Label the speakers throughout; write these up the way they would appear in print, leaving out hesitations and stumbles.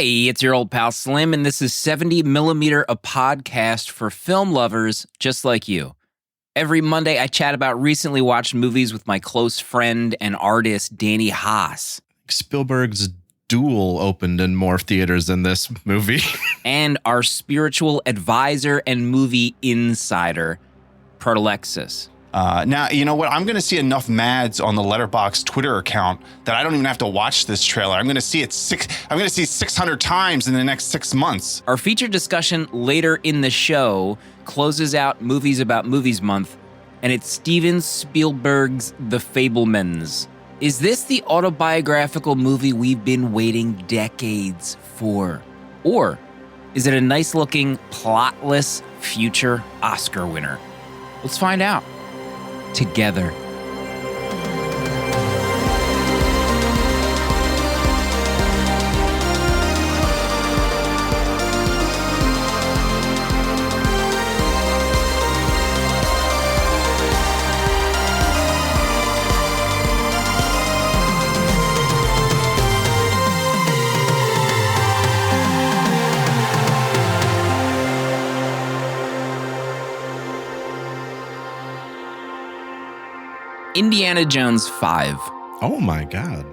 Speaker 1: Hey, it's your old pal Slim, and this is 70 Millimeter, a podcast for film lovers just like you. Every Monday, I chat about recently watched movies with my close friend and artist, Danny Haas.
Speaker 2: Spielberg's Duel opened in more theaters than this movie.
Speaker 1: And our spiritual advisor and movie insider, Proto.
Speaker 3: Now, you know what? I'm going to see enough Mads on the Letterboxd Twitter account that I don't even have to watch this trailer. I'm going to see it 600 times in the next 6 months.
Speaker 1: Our feature discussion later in the show closes out Movies About Movies Month, and it's Steven Spielberg's The Fabelmans. Is this the autobiographical movie we've been waiting decades for? Or is it a nice-looking, plotless future Oscar winner? Let's find out. Together. Indiana Jones 5.
Speaker 2: Oh my God.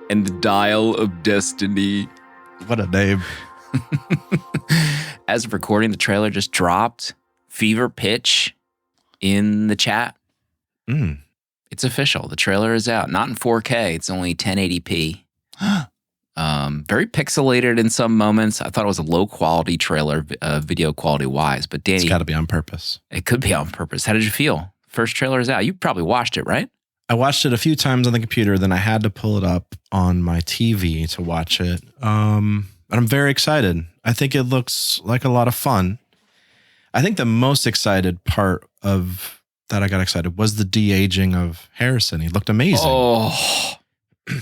Speaker 1: And the Dial of Destiny.
Speaker 2: What a name.
Speaker 1: As of recording, the trailer just dropped. Fever pitch in the chat. It's official. The trailer is out. Not in 4K. It's only 1080p. Very pixelated in some moments. I thought it was a low quality trailer, video quality wise. But Danny,
Speaker 2: It's got to be on purpose.
Speaker 1: It could be on purpose. How did you feel? First trailer is out. You probably watched it, right?
Speaker 2: I watched it a few times on the computer, then I had to pull it up on my TV to watch it. And I'm very excited. I think it looks like a lot of fun. I think the most excited part of that I got excited was the de-aging of Harrison. He looked amazing.
Speaker 1: Oh,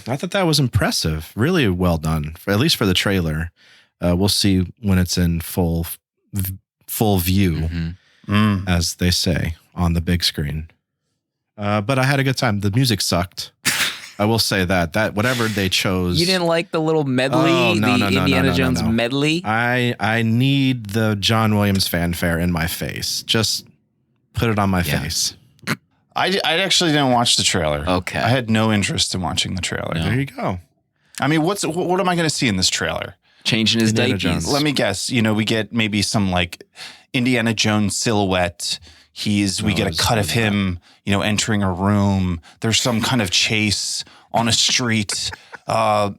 Speaker 2: I thought that was impressive. Really well done, at least for the trailer. We'll see when it's in full view, as they say on the big screen. But I had a good time. The music sucked. I will say that whatever they chose.
Speaker 1: you didn't like the little medley,
Speaker 2: no,
Speaker 1: Indiana Jones
Speaker 2: no.
Speaker 1: medley?
Speaker 2: I need the John Williams fanfare in my face. Just put it on my face.
Speaker 3: I actually didn't watch the trailer.
Speaker 1: Okay.
Speaker 3: I had no interest in watching the trailer.
Speaker 1: No.
Speaker 2: There you go.
Speaker 3: I mean, what am I going to see in this trailer?
Speaker 1: Changing his
Speaker 2: Indiana
Speaker 1: diapers.
Speaker 2: Jones.
Speaker 3: Let me guess. You know, we get maybe some like Indiana Jones silhouette. We get a cut of him, entering a room. There's some kind of chase on a street. Mads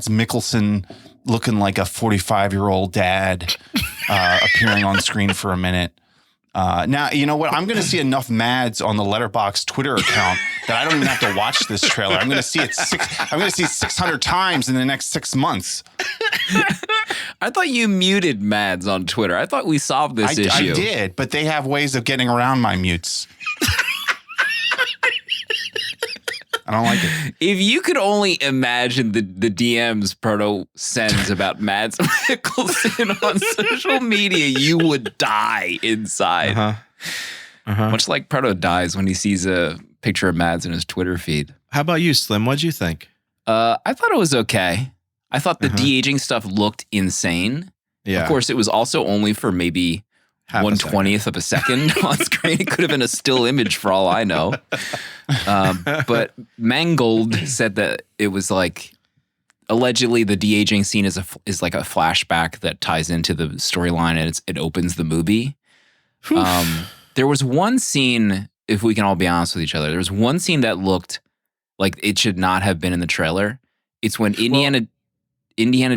Speaker 3: Mikkelsen looking like a 45-year-old dad appearing on screen for a minute. Now, you know what? I'm going to see enough Mads on the Letterboxd Twitter account that I don't even have to watch this trailer. I'm going to see it 600 times in the next 6 months.
Speaker 1: I thought you muted Mads on Twitter. I thought we solved this issue.
Speaker 3: I did, but they have ways of getting around my mutes. I don't like it.
Speaker 1: If you could only imagine the DMs Proto sends about Mads Mikkelsen on social media, you would die inside. Much like Proto dies when he sees a picture of Mads in his Twitter feed.
Speaker 2: How about you, Slim? What'd you think?
Speaker 1: I thought it was okay. I thought the de-aging stuff looked insane.
Speaker 2: Yeah.
Speaker 1: Of course, it was also only for maybe 1/20th of a second on screen. It could have been a still image for all I know. But Mangold said that it was like, allegedly the de-aging scene is like a flashback that ties into the storyline and it opens the movie. There was one scene, if we can all be honest with each other, there was one scene that looked like it should not have been in the trailer. It's when Indiana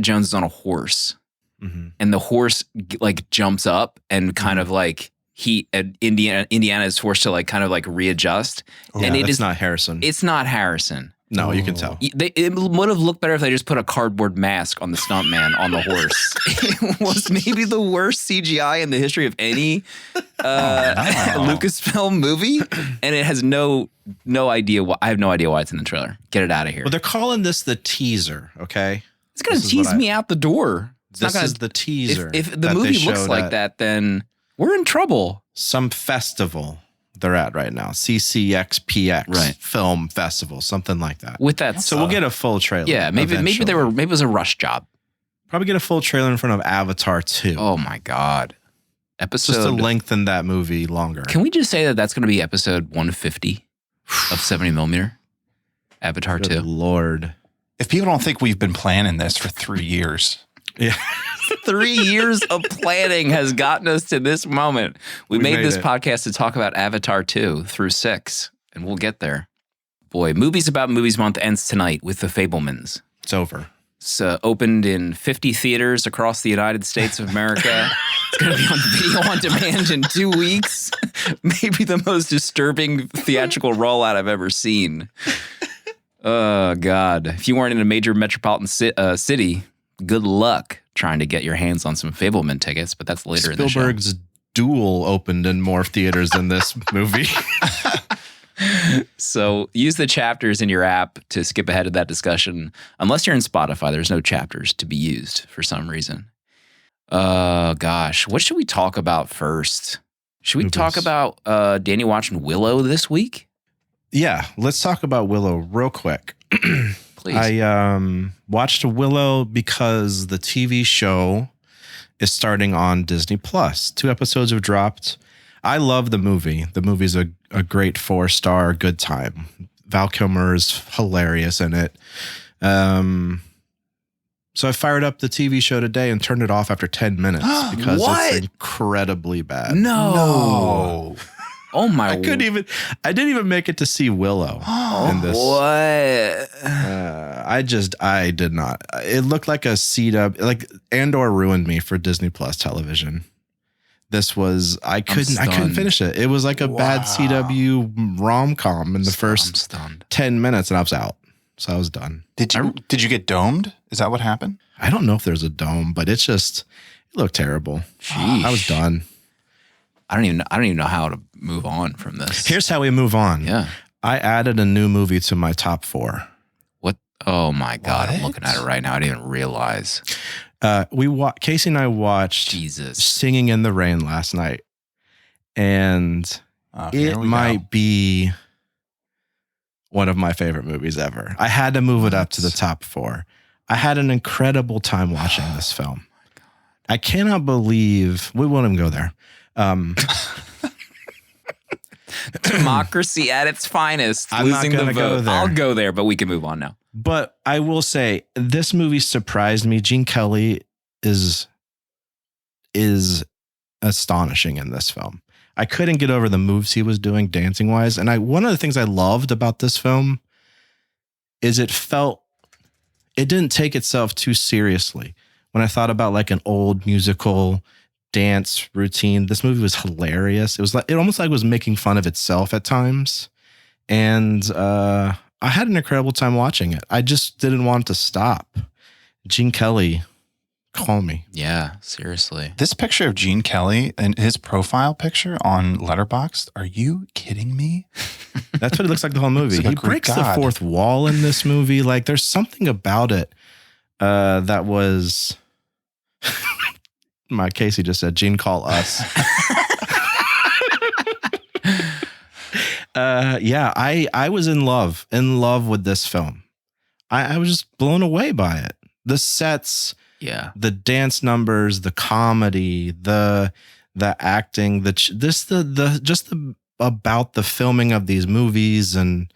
Speaker 1: Jones is on a horse. And the horse like jumps up and kind of like Indiana is forced to like kind of like readjust.
Speaker 2: Oh,
Speaker 1: and
Speaker 2: it's not Harrison.
Speaker 1: It's not Harrison.
Speaker 2: No, you can tell.
Speaker 1: It would have looked better if they just put a cardboard mask on the stuntman on the horse. It was maybe the worst CGI in the history of any Lucasfilm movie, and it has no idea why. I have no idea why it's in the trailer. Get it out of here.
Speaker 2: Well, they're calling this the teaser. Okay,
Speaker 1: it's gonna tease me out the door.
Speaker 2: This is the teaser.
Speaker 1: If the movie looks like that, then we're in trouble.
Speaker 2: Some festival they're at right now. CCXPX
Speaker 1: Right.
Speaker 2: Film Festival, something like that.
Speaker 1: With that,
Speaker 2: So we'll get a full trailer.
Speaker 1: yeah, maybe it was a rush job.
Speaker 2: Probably get a full trailer in front of Avatar 2.
Speaker 1: Oh my God. Episode.
Speaker 2: Just to lengthen that movie longer.
Speaker 1: Can we just say that that's going to be episode 150 of 70mm? Avatar
Speaker 2: Good
Speaker 1: 2.
Speaker 2: Lord.
Speaker 3: If people don't think we've been planning this for 3 years.
Speaker 2: Yeah.
Speaker 1: 3 years of planning has gotten us to this moment. We made this
Speaker 2: it.
Speaker 1: podcast to talk about Avatar 2 through 6, and we'll get there. Boy, Movies About Movies Month ends tonight with The Fabelmans.
Speaker 2: It's over.
Speaker 1: It's opened in 50 theaters across the United States of America. It's going to be on video on demand in 2 weeks. Maybe the most disturbing theatrical rollout I've ever seen. Oh, God. If you weren't in a major metropolitan city, good luck trying to get your hands on some Fabelman tickets, but that's later in the show.
Speaker 2: Spielberg's Duel opened in more theaters than this movie.
Speaker 1: So use the chapters in your app to skip ahead of that discussion. Unless you're in Spotify, there's no chapters to be used for some reason. Gosh, what should we talk about first? Should we talk about Danny watching Willow this week?
Speaker 2: Yeah, let's talk about Willow real quick.
Speaker 1: Please.
Speaker 2: I watched Willow because the TV show is starting on Disney Plus. 2 episodes have dropped. I love the movie. The movie's a great 4-star good time. Val Kilmer is hilarious in it. So I fired up the TV show today and turned it off after 10 minutes because
Speaker 1: What?
Speaker 2: it's incredibly bad.
Speaker 1: No. Oh my!
Speaker 2: I didn't even make it to see Willow in this.
Speaker 1: What?
Speaker 2: I did not. It looked like a CW, like Andor ruined me for Disney Plus television. This was, I couldn't finish it. It was like a bad CW rom-com in the first 10 minutes and I was out. So I was done.
Speaker 3: Did you get domed? Is that what happened?
Speaker 2: I don't know if there's a dome, but it looked terrible.
Speaker 1: Sheesh.
Speaker 2: I was done.
Speaker 1: I don't even know how to move on from this.
Speaker 2: Here's how we move on.
Speaker 1: Yeah.
Speaker 2: I added a new movie to my top 4.
Speaker 1: What? Oh my God!
Speaker 3: What?
Speaker 1: I'm looking at it right now. I didn't even realize.
Speaker 2: Casey and I watched
Speaker 1: Jesus.
Speaker 2: Singing in the Rain last night, and
Speaker 3: Here
Speaker 2: it
Speaker 3: we
Speaker 2: might be one of my favorite movies ever. I had to move it up to the top 4. I had an incredible time watching this film. I cannot believe we won't even go there.
Speaker 1: Democracy at its finest.
Speaker 2: I'm not
Speaker 1: losing the
Speaker 2: gonna go
Speaker 1: vote.
Speaker 2: there.
Speaker 1: I'll go there, but we can move on now.
Speaker 2: But I will say this movie surprised me. Gene Kelly is astonishing in this film. I couldn't get over the moves he was doing dancing wise. And one of the things I loved about this film is it didn't take itself too seriously. When I thought about like an old musical dance routine, this movie was hilarious. It almost like it was making fun of itself at times. And I had an incredible time watching it. I just didn't want it to stop. Gene Kelly, call me.
Speaker 1: Yeah, seriously.
Speaker 3: This picture of Gene Kelly and his profile picture on Letterboxd, are you kidding me?
Speaker 2: That's what it looks like the whole movie.
Speaker 3: It's like
Speaker 2: He
Speaker 3: a Greek
Speaker 2: breaks the
Speaker 3: god.
Speaker 2: fourth wall in this movie. Like there's something about it that was... My Casey just said, Gene, call us. Yeah, I was in love with this film. I was just blown away by it. The sets,
Speaker 1: Yeah.
Speaker 2: the dance numbers, the comedy, the acting, about the filming of these movies, and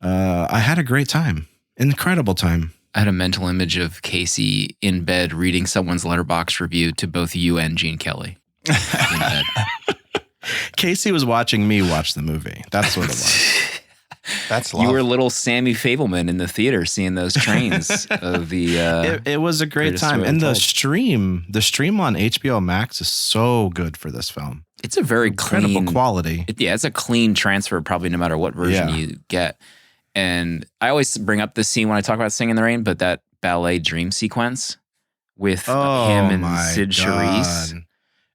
Speaker 2: I had a great time, incredible time.
Speaker 1: I had a mental image of Casey in bed reading someone's Letterboxd review to both you and Gene Kelly. In bed.
Speaker 2: Casey was watching me watch the movie. That's what it was.
Speaker 3: That's love.
Speaker 1: You were little Sammy Fabelman in the theater seeing those trains of the.
Speaker 2: It was a great
Speaker 1: Greatest
Speaker 2: time,
Speaker 1: Story
Speaker 2: and the
Speaker 1: Told.
Speaker 2: stream on HBO Max is so good for this film.
Speaker 1: It's a very
Speaker 2: Incredible
Speaker 1: clean
Speaker 2: quality.
Speaker 1: It's a clean transfer, probably no matter what version
Speaker 2: Yeah.
Speaker 1: you get. And I always bring up this scene when I talk about Singing in the Rain, but that ballet dream sequence with him and Sid Charisse.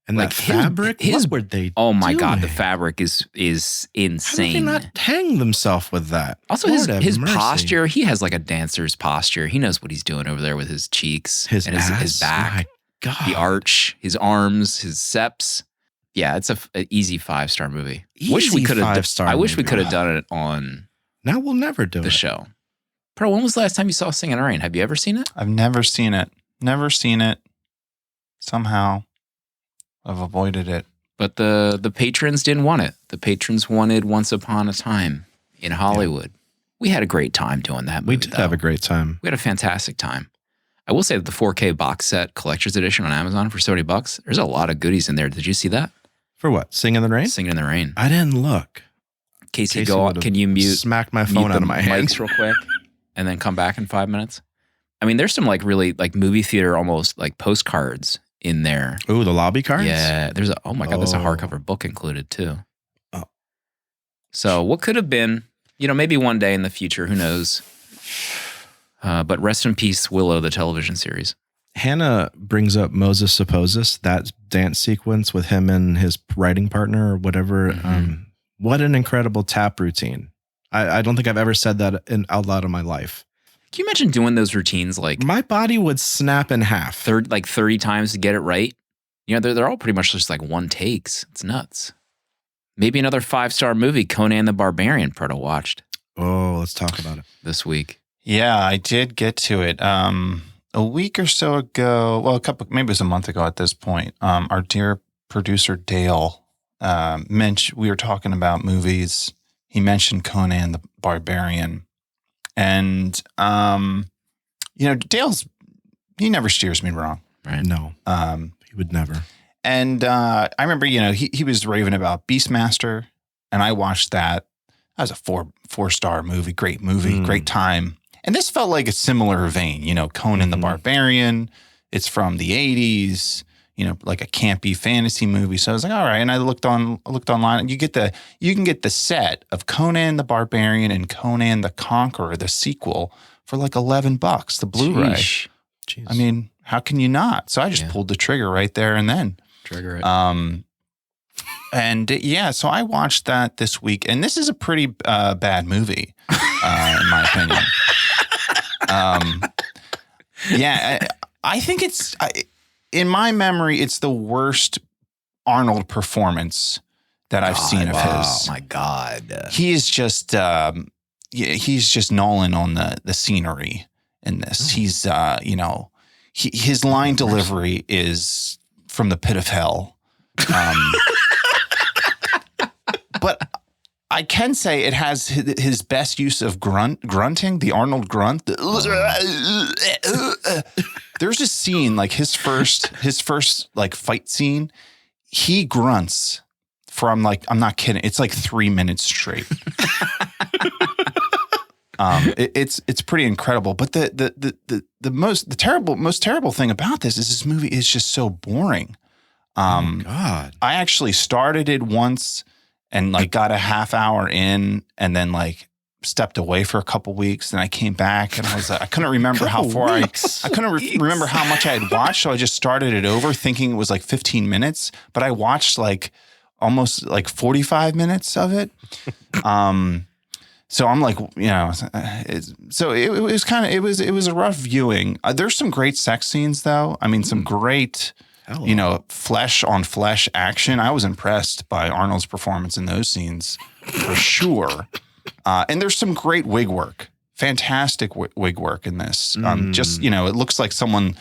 Speaker 2: And
Speaker 1: Like
Speaker 2: that fabric, what were they
Speaker 1: Oh my God, the
Speaker 2: doing?
Speaker 1: fabric is
Speaker 2: How did they
Speaker 1: insane.
Speaker 2: not hang themselves with that?
Speaker 1: Also,
Speaker 2: Lord have
Speaker 1: his
Speaker 2: mercy.
Speaker 1: posture, he has like a dancer's posture. He knows what he's doing over there with his cheeks
Speaker 2: His
Speaker 1: and
Speaker 2: ass,
Speaker 1: his back,
Speaker 2: my God.
Speaker 1: the arch, his arms, his seps. Yeah, it's an easy 5-star movie.
Speaker 2: Easy 5-star
Speaker 1: I wish we
Speaker 2: movie.
Speaker 1: could have done it on
Speaker 2: Now we'll never do
Speaker 1: the
Speaker 2: it.
Speaker 1: show. Bro, when was the last time you saw Singing in the Rain? Have you ever seen it?
Speaker 3: I've never seen it. Never seen it. Somehow I've avoided it.
Speaker 1: But the patrons didn't want it. The patrons wanted Once Upon a Time in Hollywood. Yeah. We had a great time doing that movie.
Speaker 2: We did have a great time.
Speaker 1: We had a fantastic time. I will say that the 4K box set collector's edition on Amazon for $70, there's a lot of goodies in there. Did you see that?
Speaker 2: For what? Singing in the Rain?
Speaker 1: Singing in the Rain.
Speaker 2: I didn't look.
Speaker 1: Casey, go on. Can you mute?
Speaker 2: Smack my phone out of my hands
Speaker 1: real quick, and then come back in 5 minutes. I mean, there's some like really like movie theater almost like postcards in there.
Speaker 2: Ooh, the lobby cards?
Speaker 1: Yeah. There's a there's a hardcover book included too.
Speaker 2: Oh.
Speaker 1: So what could have been, maybe one day in the future, who knows? But rest in peace, Willow, the television series.
Speaker 2: Hannah brings up Moses Supposes, that dance sequence with him and his writing partner or whatever.
Speaker 1: Mm-hmm.
Speaker 2: What an incredible tap routine. I don't think I've ever said that out loud in my life.
Speaker 1: Can you imagine doing those routines like
Speaker 2: my body would snap in half.
Speaker 1: 30 times to get it right? They're all pretty much just like one takes. It's nuts. Maybe another 5-star movie, Conan the Barbarian, Proto watched.
Speaker 2: Oh, let's talk about it.
Speaker 1: This week.
Speaker 3: Yeah, I did get to it. A week or so ago, well, maybe it was a month ago at this point, our dear producer Dale mentioned, we were talking about movies. He mentioned Conan the Barbarian. And, Dale's, he never steers me wrong.
Speaker 1: Right.
Speaker 2: No, he would never.
Speaker 3: And I remember, he was raving about Beastmaster, and I watched that. That was a 4-star movie, great time. And this felt like a similar vein, Conan the Barbarian. It's from the 80s, like a campy fantasy movie. So I was like, all right. And I looked online, and you can get the set of Conan the Barbarian and Conan the Conqueror, the sequel, for like $11, the Blu-ray.
Speaker 1: Jeez.
Speaker 3: I mean, how can you not? So I just pulled the trigger right there and then.
Speaker 1: Trigger it.
Speaker 3: So I watched that this week, and this is a pretty bad movie, in my opinion. I think in my memory, it's the worst Arnold performance that I've seen of his.
Speaker 1: Oh my God.
Speaker 3: He is just, he's just Nolan on the scenery in this. He's, his line delivery is from the pit of hell. But I can say it has his best use of grunting, the Arnold grunt. There's a scene like his first like fight scene. He grunts from like, I'm not kidding. It's like 3 minutes straight. It's pretty incredible. But the most terrible thing about this movie is just so boring.
Speaker 2: God.
Speaker 3: I actually started it once and like got a half hour in and then like stepped away for a couple weeks. And I came back and I was like, I couldn't remember how far I couldn't remember how much I had watched. So I just started it over thinking it was like 15 minutes, but I watched like almost like 45 minutes of it. So I'm like, it was a rough viewing. There's some great sex scenes though. I mean, some great, flesh on flesh action. I was impressed by Arnold's performance in those scenes for sure. And there's some great wig work, fantastic wig work in this. It looks like someone,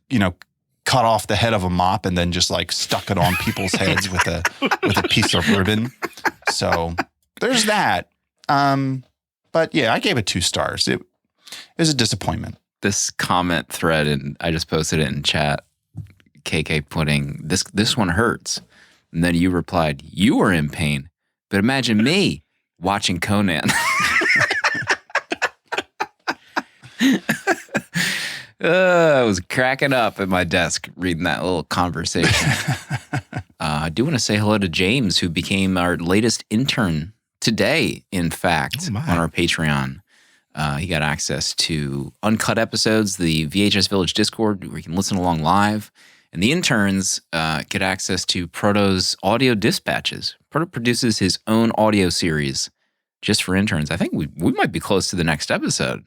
Speaker 3: cut off the head of a mop and then just like stuck it on people's heads with a piece of ribbon. So there's that. But yeah, I gave it 2 stars. It was a disappointment.
Speaker 1: This comment thread, and I just posted it in chat. KK putting this one hurts, and then you replied, "You were in pain, but imagine me watching Conan." I was cracking up at my desk reading that little conversation. I do want to say hello to James, who became our latest intern today, in fact, on our Patreon. He got access to uncut episodes, the VHS Village Discord, where you can listen along live. And the interns get access to Proto's audio dispatches. Proto produces his own audio series just for interns. I think we might be close to the next episode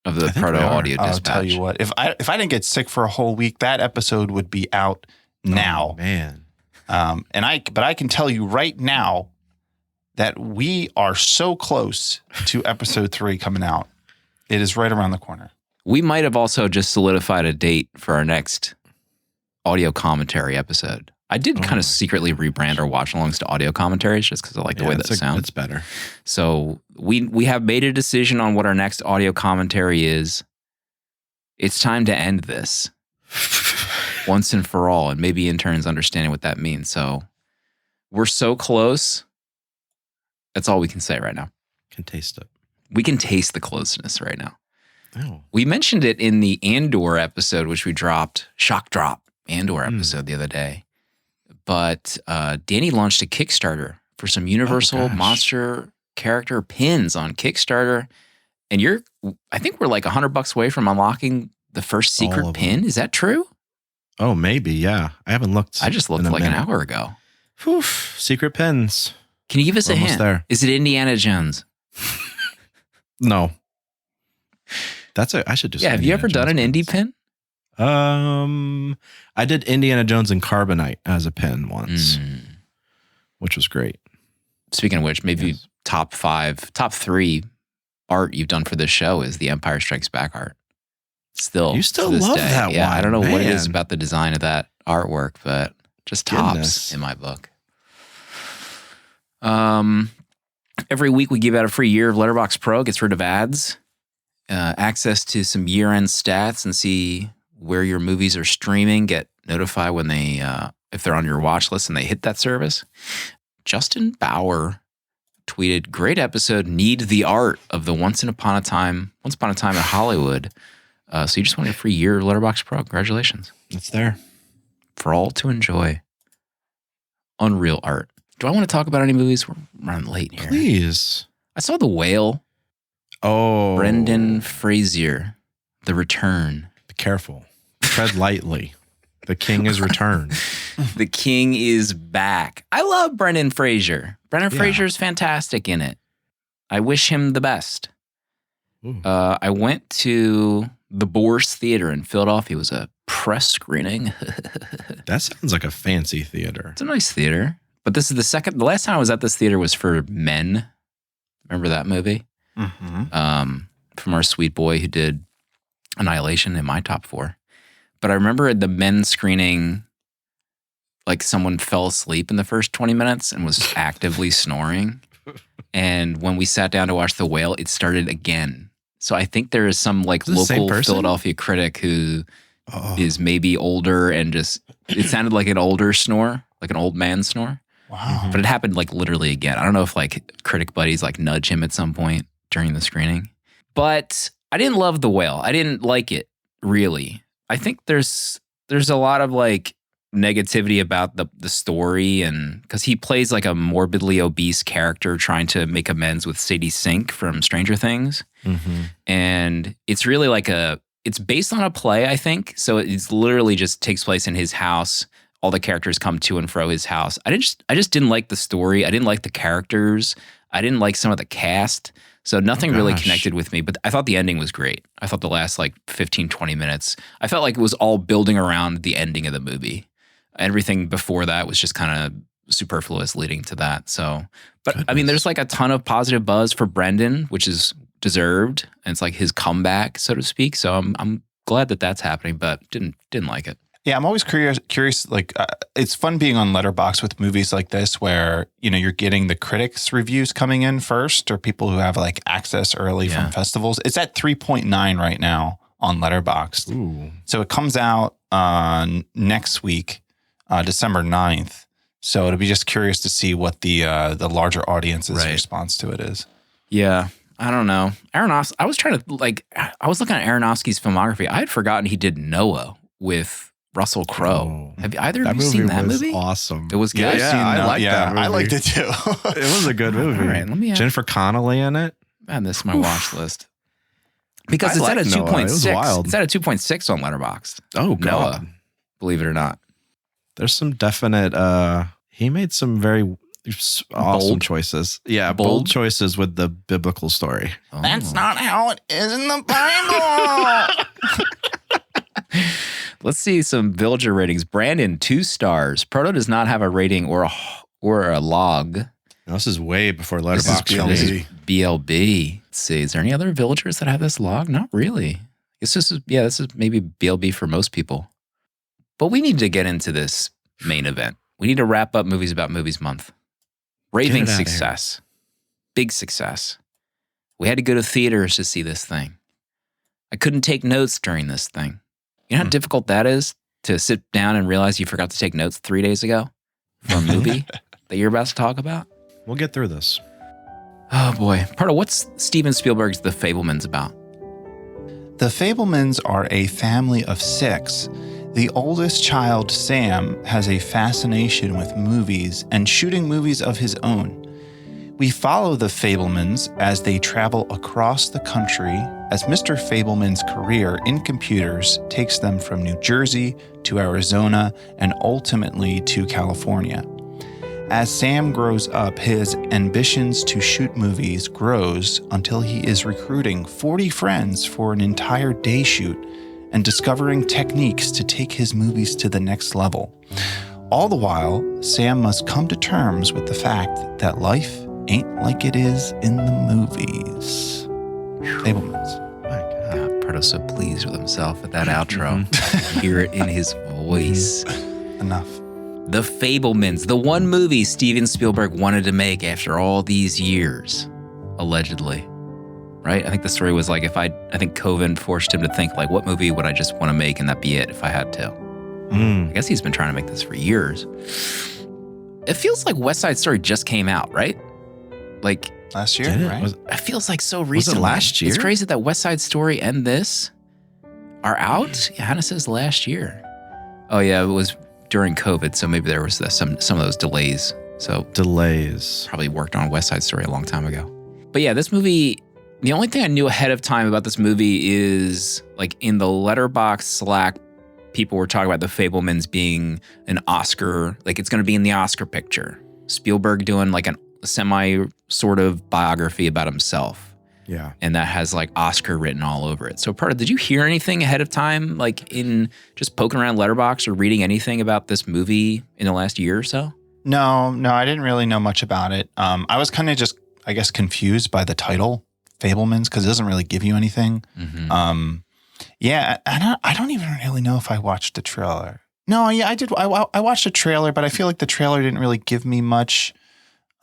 Speaker 1: of the Proto audio dispatch.
Speaker 3: I'll tell you what, if I didn't get sick for a whole week, that episode would be out now.
Speaker 2: Oh, man.
Speaker 3: But I can tell you right now that we are so close to episode 3 coming out. It is right around the corner.
Speaker 1: We might have also just solidified a date for our next audio commentary episode. I did kind of secretly rebrand our watch-alongs to audio commentaries just because I like the way that sounds.
Speaker 2: It's better.
Speaker 1: So we have made a decision on what our next audio commentary is. It's time to end this once and for all, and maybe interns understanding what that means. So we're so close. That's all we can say right now.
Speaker 2: Can taste it.
Speaker 1: We can taste the closeness right now.
Speaker 2: Oh.
Speaker 1: We mentioned it in the Andor episode, which we dropped, Shock Drop Andor episode the other day. But Danny launched a Kickstarter for some Universal Monster character pins on Kickstarter. And I think we're like $100 away from unlocking the first secret pin. Is that true?
Speaker 2: Oh, maybe. Yeah. I haven't looked.
Speaker 1: I just looked like an hour ago.
Speaker 2: Whew, secret pins.
Speaker 1: Can you give us a hint? There. Is it Indiana Jones?
Speaker 2: No. I should just.
Speaker 1: Yeah. Have you ever done an Indy pin?
Speaker 2: I did Indiana Jones and Carbonite as a pin once, which was great.
Speaker 1: Speaking of which, maybe top 3 art you've done for this show is the Empire Strikes Back art.
Speaker 2: You still love that one.
Speaker 1: Yeah, I don't know what it is about the design of that artwork, but just tops in my book. Every week we give out a free year of Letterboxd Pro, gets rid of ads, access to some year-end stats, and see where your movies are streaming, get notified when they, if they're on your watch list and they hit that service. Justin Bauer tweeted, "Great episode, need the art of the Once Upon a Time in Hollywood." So you just won a free year of Letterboxd Pro. Congratulations.
Speaker 2: It's there.
Speaker 1: For all to enjoy. Unreal art. Do I want to talk about any movies? We're running late here.
Speaker 2: Please.
Speaker 1: I saw The Whale.
Speaker 2: Oh.
Speaker 1: Brendan Fraser. The Return.
Speaker 2: Be careful. Tread lightly. The king is returned.
Speaker 1: The king is back. I love Brendan Fraser. Brendan Fraser is fantastic in it. I wish him the best. I went to the Bourse Theater in Philadelphia. It was a press screening.
Speaker 2: That sounds like a fancy theater.
Speaker 1: It's a nice theater. But this is the last time I was at this theater was for Men. Remember that movie? Mm-hmm. From our sweet boy who did Annihilation in my top 4. But I remember at the Men screening, like someone fell asleep in the first 20 minutes and was actively snoring. And when we sat down to watch The Whale, it started again. So I think there is some like local Philadelphia critic who is maybe older and it sounded like an older snore, like an old man snore.
Speaker 3: Wow.
Speaker 1: But it happened like literally again. I don't know if like critic buddies like nudge him at some point during the screening. But I didn't love The Whale. I didn't like it really. I think there's a lot of like negativity about the story, and because he plays like a morbidly obese character trying to make amends with Sadie Sink from Stranger Things. Mm-hmm. And it's really like it's based on a play, I think. So it's literally just takes place in his house. All the characters come to and fro his house. I just didn't like the story. I didn't like the characters. I didn't like some of the cast. So nothing really connected with me, but I thought the ending was great. I thought the last like 15, 20 minutes, I felt like it was all building around the ending of the movie. Everything before that was just kind of superfluous leading to that. So, but I mean, there's like a ton of positive buzz for Brendan, which is deserved. And it's like his comeback, so to speak. So I'm glad that that's happening, but didn't like it.
Speaker 3: Yeah, I'm always curious. Like, it's fun being on Letterboxd with movies like this, where you're getting the critics' reviews coming in first, or people who have like access early from festivals. It's at 3.9 right now on Letterboxd.
Speaker 2: Ooh.
Speaker 3: So it comes out next week, December 9th. So it'll be just curious to see what the larger audience's response to it is.
Speaker 1: Yeah. I don't know. Aronofsky. I was looking at Aronofsky's filmography. I had forgotten he did Noah with Russell Crowe. Have either of you seen that movie?
Speaker 2: Awesome.
Speaker 1: It was good.
Speaker 2: Yeah, I liked that movie.
Speaker 3: I liked it too.
Speaker 2: It was a good movie.
Speaker 1: All right, let me
Speaker 2: Jennifer Connelly in it.
Speaker 1: Add this to my watch list. Because it's at a 2.6. It's at a 2.6 on Letterboxd.
Speaker 2: Oh, God.
Speaker 1: Noah, believe it or not.
Speaker 2: There's some definite, he made some very awesome choices. Yeah, bold choices with the biblical story.
Speaker 3: Oh. That's not how it is in the Bible.
Speaker 1: Let's see some Villager ratings. Brandon, 2 stars. Proto does not have a rating or a log.
Speaker 2: Now, this is way before Letterboxd.
Speaker 1: This is BLB. Let's see. Is there any other Villagers that have this log? Not really. This is maybe BLB for most people. But we need to get into this main event. We need to wrap up Movies About Movies month. Raving success. Big success. We had to go to theaters to see this thing. I couldn't take notes during this thing. You know how difficult that is to sit down and realize you forgot to take notes 3 days ago for a movie that you're about to talk about?
Speaker 2: We'll get through this.
Speaker 1: Oh boy. Pardo, what's Steven Spielberg's The Fabelmans about?
Speaker 3: The Fabelmans are a family of 6. The oldest child, Sam, has a fascination with movies and shooting movies of his own. We follow the Fabelmans as they travel across the country as Mr. Fabelman's career in computers takes them from New Jersey to Arizona and ultimately to California. As Sam grows up, his ambitions to shoot movies grows until he is recruiting 40 friends for an entire day shoot and discovering techniques to take his movies to the next level. All the while, Sam must come to terms with the fact that life ain't like it is in the movies. Fabelmans.
Speaker 1: My God, Proto's so pleased with himself at that outro. Hear it in his voice.
Speaker 3: Enough.
Speaker 1: The Fabelmans, the one movie Steven Spielberg wanted to make after all these years, allegedly. Right? I think the story was like, I think COVID forced him to think, like, what movie would I just want to make and that be it if I had to? I guess he's been trying to make this for years. It feels like West Side Story just came out, right? Like
Speaker 3: last year, right?
Speaker 1: It feels like so recently.
Speaker 2: Was it last year?
Speaker 1: It's crazy that West Side Story and this are out. Yeah, Hannah says last year. Oh yeah, it was during COVID, so maybe there was some of those delays. So probably worked on West Side Story a long time ago. But yeah, this movie. The only thing I knew ahead of time about this movie is like in the Letterboxd Slack, people were talking about the Fabelmans being an Oscar, like it's going to be in the Oscar picture. Spielberg doing like a semi sort of biography about himself.
Speaker 2: Yeah.
Speaker 1: And that has like Oscar written all over it. So Proto, did you hear anything ahead of time, like in just poking around Letterboxd or reading anything about this movie in the last year or so?
Speaker 3: No, I didn't really know much about it. I was kind of just, I guess, confused by the title. Fabelmans, because it doesn't really give you anything. Mm-hmm. Yeah, and I don't even really know if I watched the trailer. No, yeah, I did. I watched the trailer, but I feel like the trailer didn't really give me much.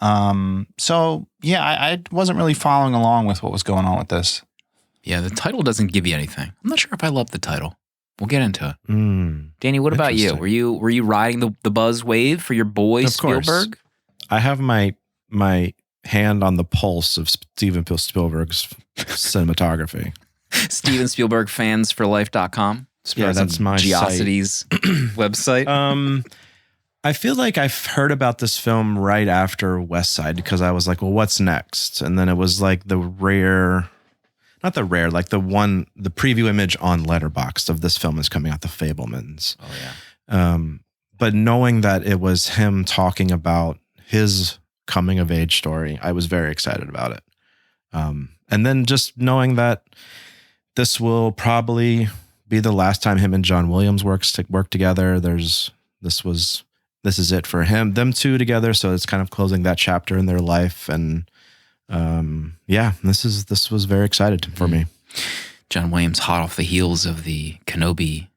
Speaker 3: So yeah, I wasn't really following along with what was going on with this.
Speaker 1: Yeah, the title doesn't give you anything. I'm not sure if I love the title. We'll get into it. Danny, what about you? Were you riding the buzz wave for your boy
Speaker 2: of
Speaker 1: Spielberg?
Speaker 2: Course. I have my hand on the pulse of Steven Spielberg's cinematography.
Speaker 1: Steven Spielberg fansforlife.com.
Speaker 2: Yeah, that's my
Speaker 1: Geocities website.
Speaker 2: I feel like I've heard about this film right after West Side because I was like, well, what's next? And then it was like the preview image on Letterboxd of this film is coming out, The Fabelmans.
Speaker 1: Oh yeah.
Speaker 2: But knowing that it was him talking about his coming of age story, I was very excited about it. And then just knowing that this will probably be the last time him and John Williams work together. This is it for them two together. So it's kind of closing that chapter in their life. And this was very excited for me.
Speaker 1: John Williams hot off the heels of the Kenobi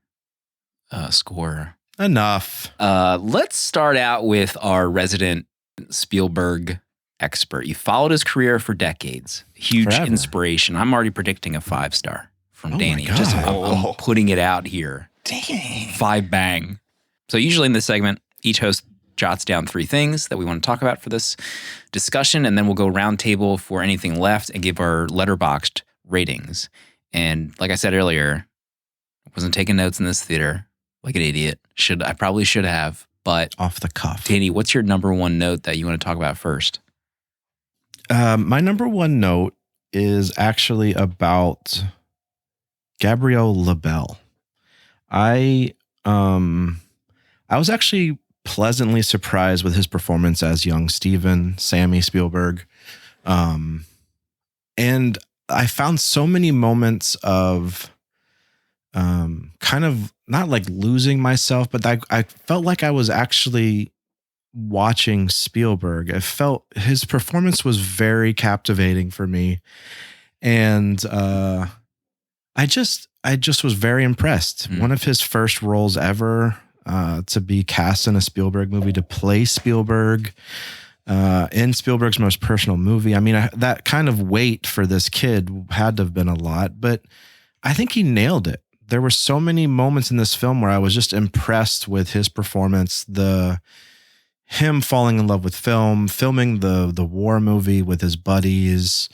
Speaker 1: score.
Speaker 2: Enough.
Speaker 1: Let's start out with our resident Spielberg expert. You followed his career for decades. Huge inspiration. I'm already predicting a 5-star from Danny. Just I'm putting it out here.
Speaker 3: Dang.
Speaker 1: 5 bang. So usually in this segment, each host jots down 3 things that we want to talk about for this discussion, and then we'll go round table for anything left and give our Letterboxd ratings. And like I said earlier, I wasn't taking notes in this theater like an idiot. I probably should have. But
Speaker 2: off the cuff.
Speaker 1: Danny, what's your number one note that you want to talk about first?
Speaker 2: My number one note is actually about Gabriel LaBelle. I was actually pleasantly surprised with his performance as young Sammy Spielberg. And I found so many moments of kind of not like losing myself, but I felt like I was actually watching Spielberg. I felt his performance was very captivating for me. And I just was very impressed. One of his first roles ever to be cast in a Spielberg movie, to play Spielberg in Spielberg's most personal movie. I mean, that kind of weight for this kid had to have been a lot, but I think he nailed it. There were so many moments in this film where I was just impressed with his performance. Him falling in love with filming the war movie with his buddies,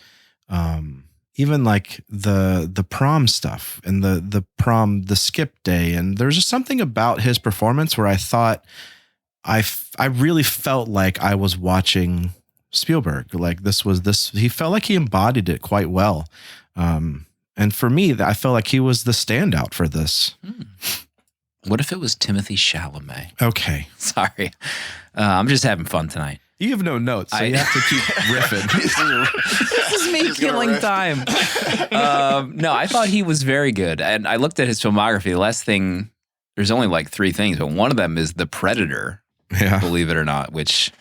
Speaker 2: even like the prom stuff and the skip day. And there's just something about his performance where I thought I really felt like I was watching Spielberg. Like he felt like he embodied it quite well. And for me, I felt like he was the standout for this.
Speaker 1: What if it was Timothée Chalamet?
Speaker 2: Okay.
Speaker 1: Sorry. I'm just having fun tonight.
Speaker 2: You have no notes, so you have to keep riffing.
Speaker 1: This is me killing time. No, I thought he was very good. And I looked at his filmography. The last thing, there's only like 3 things, but one of them is The Predator, believe it or not, which,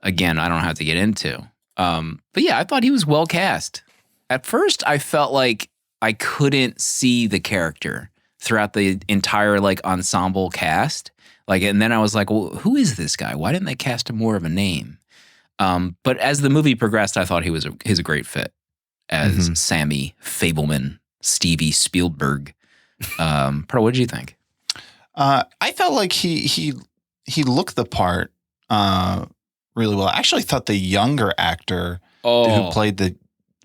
Speaker 1: again, I don't have to get into. But yeah, I thought he was well cast. At first, I felt like I couldn't see the character throughout the entire like ensemble cast. And then I was like, well, who is this guy? Why didn't they cast him more of a name? But as the movie progressed, I thought he's a great fit as Sammy Fabelman, Stevie Spielberg. Pro, what did you think?
Speaker 3: I felt like he looked the part really well. I actually thought the younger actor who played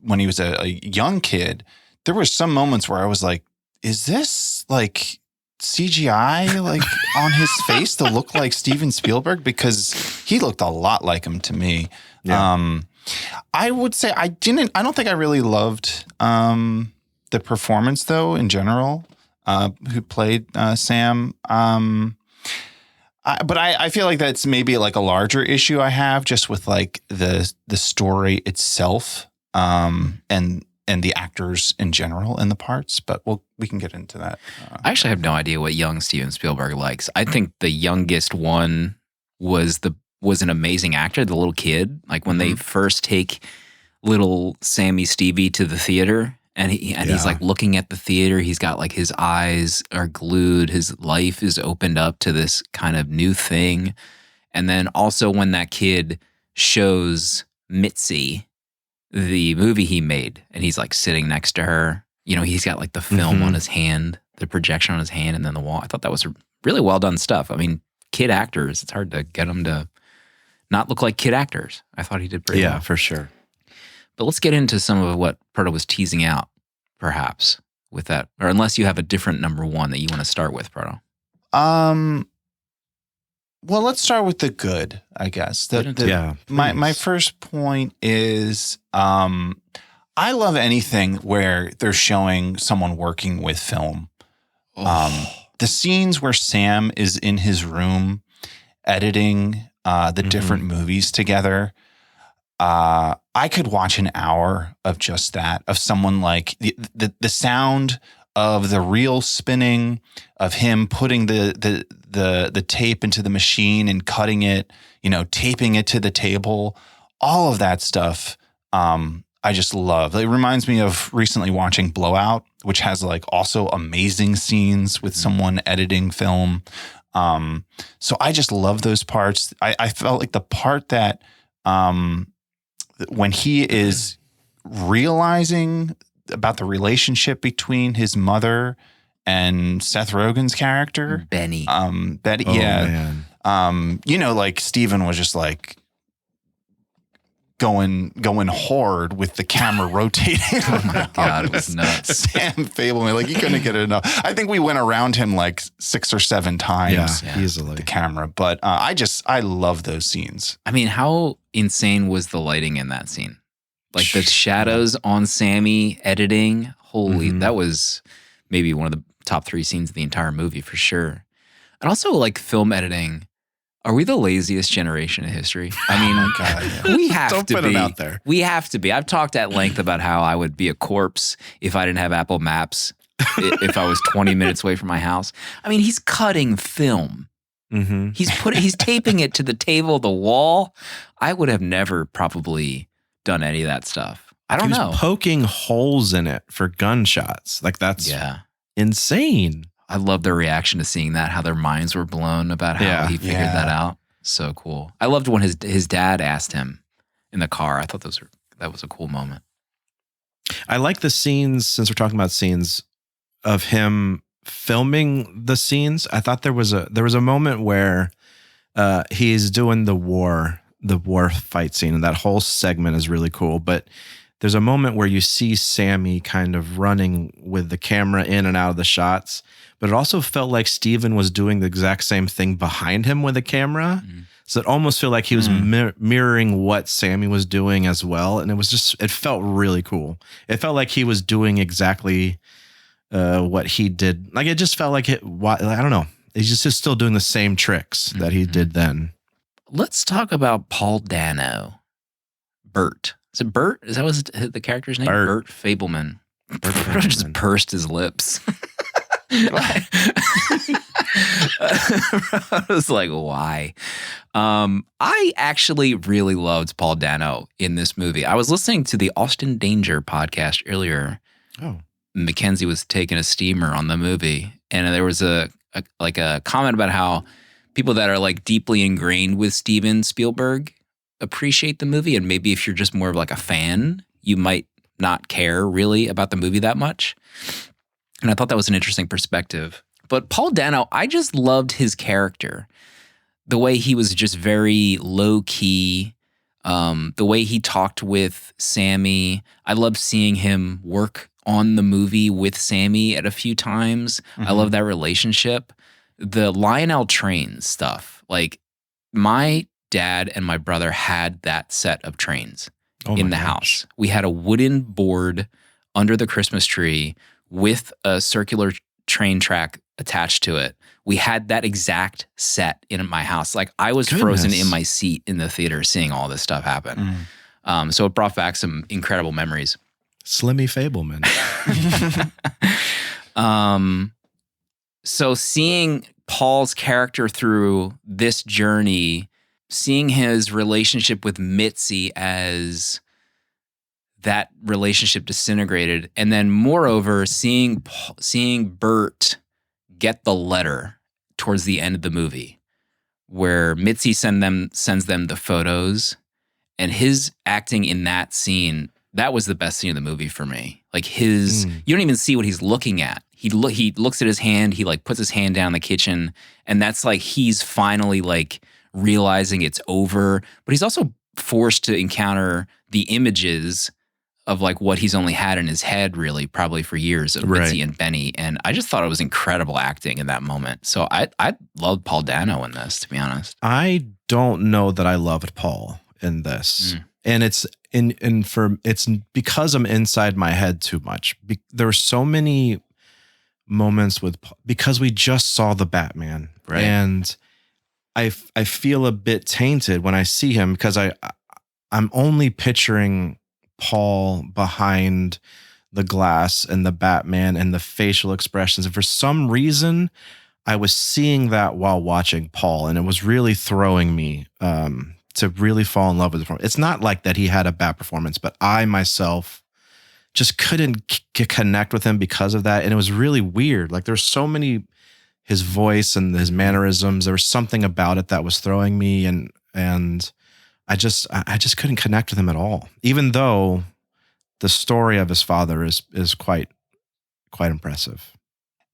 Speaker 3: when he was a young kid, there were some moments where I was like, is this like CGI like on his face to look like Steven Spielberg? Because he looked a lot like him to me. Yeah. I would say I don't think I really loved the performance though in general, who played Sam. But I feel like that's maybe like a larger issue I have just with like the story itself, and the actors in general in the parts, but we can get into that.
Speaker 1: I actually have no idea what young Steven Spielberg likes. I think the youngest one was an amazing actor, the little kid. Like when they first take little Sammy Stevie to the theater, and he's like looking at the theater. He's got like his eyes are glued. His life is opened up to this kind of new thing. And then also when that kid shows Mitzi the movie he made, and he's like sitting next to her, he's got like the film on his hand, the projection on his hand, and then the wall. I thought that was really well done stuff. I mean, kid actors, it's hard to get them to not look like kid actors. I thought he did pretty well.
Speaker 2: Yeah, for sure.
Speaker 1: But let's get into some of what Proto was teasing out, perhaps, with that. Or unless you have a different number one that you want to start with, Proto.
Speaker 3: Well, let's start with the good, I guess. My first point is I love anything where they're showing someone working with film. The scenes where Sam is in his room editing the different movies together, I could watch an hour of just that, of someone like the sound of the reel spinning, of him putting the tape into the machine and cutting it, taping it to the table, all of that stuff. I just love. It reminds me of recently watching Blowout, which has like also amazing scenes with someone editing film. So I just love those parts. I felt like the part that when he is realizing about the relationship between his mother and Seth Rogen's character,
Speaker 1: Benny.
Speaker 3: Betty,
Speaker 2: Man.
Speaker 3: Like Steven was just like going hard with the camera rotating.
Speaker 1: Oh my God, it was nuts.
Speaker 3: Sam Fabelman, like he couldn't get it enough. I think we went around him like 6 or 7 times.
Speaker 2: Yeah, easily.
Speaker 3: The camera, but I love those scenes.
Speaker 1: I mean, how insane was the lighting in that scene? Like the shadows on Sammy editing. Holy, that was maybe one of the top 3 scenes of the entire movie for sure. And also like film editing. Are we the laziest generation in history? I mean,
Speaker 3: God,
Speaker 1: we have
Speaker 2: Don't
Speaker 1: to
Speaker 2: put
Speaker 1: be.
Speaker 2: it out there.
Speaker 1: We have to be. I've talked at length about how I would be a corpse if I didn't have Apple Maps if I was 20 minutes away from my house. I mean, he's cutting film.
Speaker 2: Mm-hmm.
Speaker 1: He's taping it to the table, the wall. I would have never probably done any of that stuff. I don't know.
Speaker 2: He was poking holes in it for gunshots. Like that's insane.
Speaker 1: I love their reaction to seeing that, how their minds were blown about how he figured that out. So cool. I loved when his dad asked him in the car. I thought that was a cool moment.
Speaker 2: I like the scenes, since we're talking about scenes, of him filming the scenes. I thought there was a moment where he's doing the war fight scene, and that whole segment is really cool. But there's a moment where you see Sammy kind of running with the camera in and out of the shots, but it also felt like Steven was doing the exact same thing behind him with the camera. Mm-hmm. So it almost felt like he was mirroring what Sammy was doing as well. And it felt really cool. It felt like he was doing exactly what he did. Like, it just felt like I don't know. He's just still doing the same tricks that he did then.
Speaker 1: Let's talk about Paul Dano. Bert. Is it Bert? Is that the character's name? Bert Fabelman. Bert just pursed his lips. I was like, why? I actually really loved Paul Dano in this movie. I was listening to the Austin Danger podcast earlier.
Speaker 2: Oh.
Speaker 1: Mackenzie was taking a steamer on the movie, and there was a comment about how people that are like deeply ingrained with Steven Spielberg appreciate the movie, and maybe if you're just more of like a fan, you might not care really about the movie that much. And I thought that was an interesting perspective. But Paul Dano, I just loved his character. The way he was just very low-key, the way he talked with Sammy. I loved seeing him work on the movie with Sammy at a few times. Mm-hmm. I love that relationship. The Lionel trains stuff. Like, my dad and my brother had that set of trains in the house. We had a wooden board under the Christmas tree with a circular train track attached to it. We had that exact set in my house. Like, I was frozen in my seat in the theater seeing all this stuff happen. So it brought back some incredible memories.
Speaker 2: Slimmy Fabelman.
Speaker 1: So seeing Paul's character through this journey, seeing his relationship with Mitzi as that relationship disintegrated, and then moreover seeing Bert get the letter towards the end of the movie, where Mitzi sends them the photos, and his acting in that scene, that was the best scene of the movie for me. Like you don't even see what he's looking at. He looks at his hand. He like puts his hand down in the kitchen, and that's like he's finally like realizing it's over. But he's also forced to encounter the images of like what he's only had in his head, really, probably for years, of Mitzi and Benny. And I just thought it was incredible acting in that moment. So I loved Paul Dano in this, to be honest.
Speaker 2: I don't know that I loved Paul in this. And it's it's because I'm inside my head too much. There were so many moments because we just saw the Batman, right? And I feel a bit tainted when I see him, because I'm only picturing Paul behind the glass and the Batman and the facial expressions. And for some reason, I was seeing that while watching Paul, and it was really throwing me to really fall in love with the performance. It's not like that he had a bad performance, but I myself just couldn't connect with him because of that. And it was really weird. Like, there's so many, his voice and his mannerisms, there was something about it that was throwing me. And I just couldn't connect with him at all, even though the story of his father is quite impressive.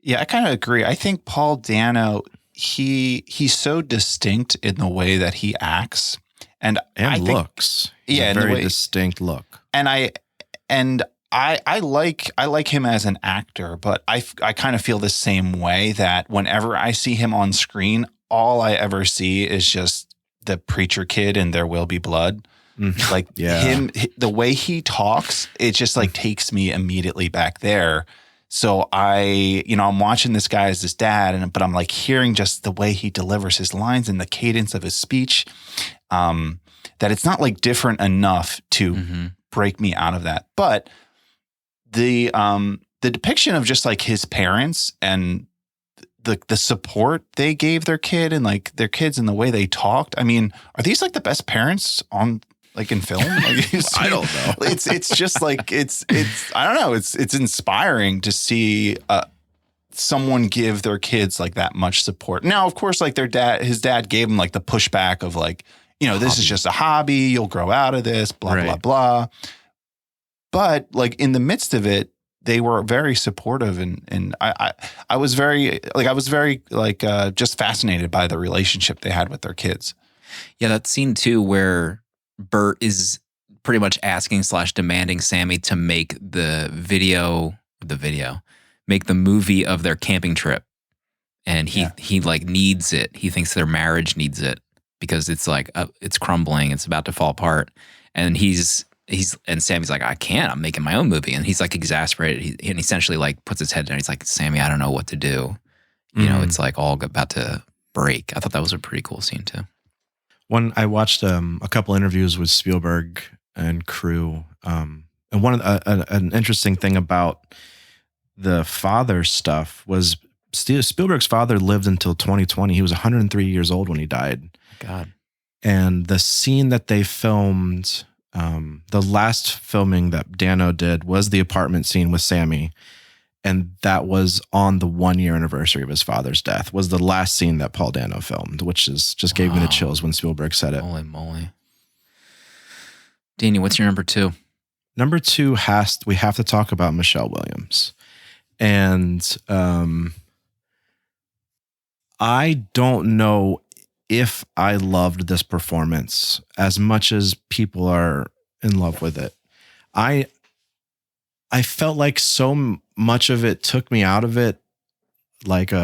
Speaker 3: Yeah, I kind of agree. I think Paul Dano, he's so distinct in the way that he acts and I
Speaker 2: looks. He's a very distinct look.
Speaker 3: And I like him as an actor, but I kind of feel the same way, that whenever I see him on screen, all I ever see is just the preacher kid and There Will Be Blood. Like him, the way he talks, it just like takes me immediately back there. So I'm watching this guy as his dad, but I'm like hearing just the way he delivers his lines and the cadence of his speech, that it's not like different enough to break me out of that. But the the depiction of just like his parents and the support they gave their kid and like their kids and the way they talked. I mean, are these like the best parents on like in film? Like,
Speaker 2: I don't know.
Speaker 3: It's just like it's I don't know. It's inspiring to see someone give their kids like that much support. Now, of course, like his dad gave him like the pushback of like, this is just a hobby. You'll grow out of this, blah, blah, blah. But like in the midst of it, they were very supportive. And I was very just fascinated by the relationship they had with their kids.
Speaker 1: Yeah. That scene too, where Bert is pretty much asking / demanding Sammy to make make the movie of their camping trip. And he like needs it. He thinks their marriage needs it because it's like, it's crumbling. It's about to fall apart. And and Sammy's like, I can't, I'm making my own movie. And he's like exasperated. He essentially like puts his head down. He's like, Sammy, I don't know what to do. It's like all about to break. I thought that was a pretty cool scene too.
Speaker 2: When I watched a couple interviews with Spielberg and crew, and one of an interesting thing about the father stuff was Spielberg's father lived until 2020. He was 103 years old when he died.
Speaker 1: God.
Speaker 2: And the scene that they filmed, the last filming that Dano did was the apartment scene with Sammy. And that was on the 1-year anniversary of his father's death, was the last scene that Paul Dano filmed, which just gave me the chills when Spielberg said it.
Speaker 1: Holy moly. Danny, what's your number 2?
Speaker 2: Number 2 we have to talk about Michelle Williams. And I don't know if I loved this performance as much as people are in love with it. I felt like so much of it took me out of it. Like it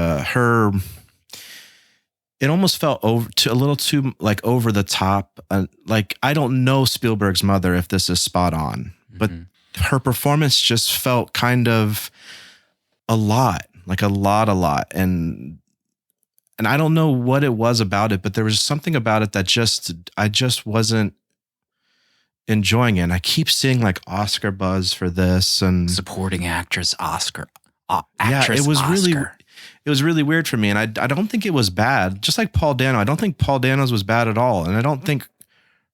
Speaker 2: almost felt a little too like over the top. Like I don't know Spielberg's mother if this is spot on, but her performance just felt kind of a lot. And I don't know what it was about it, but there was something about it that I just wasn't enjoying it. And I keep seeing like Oscar buzz for this and
Speaker 1: supporting actress Oscar.
Speaker 2: It was really weird for me. And I don't think it was bad. Just like Paul Dano, I don't think Paul Dano's was bad at all. And I don't think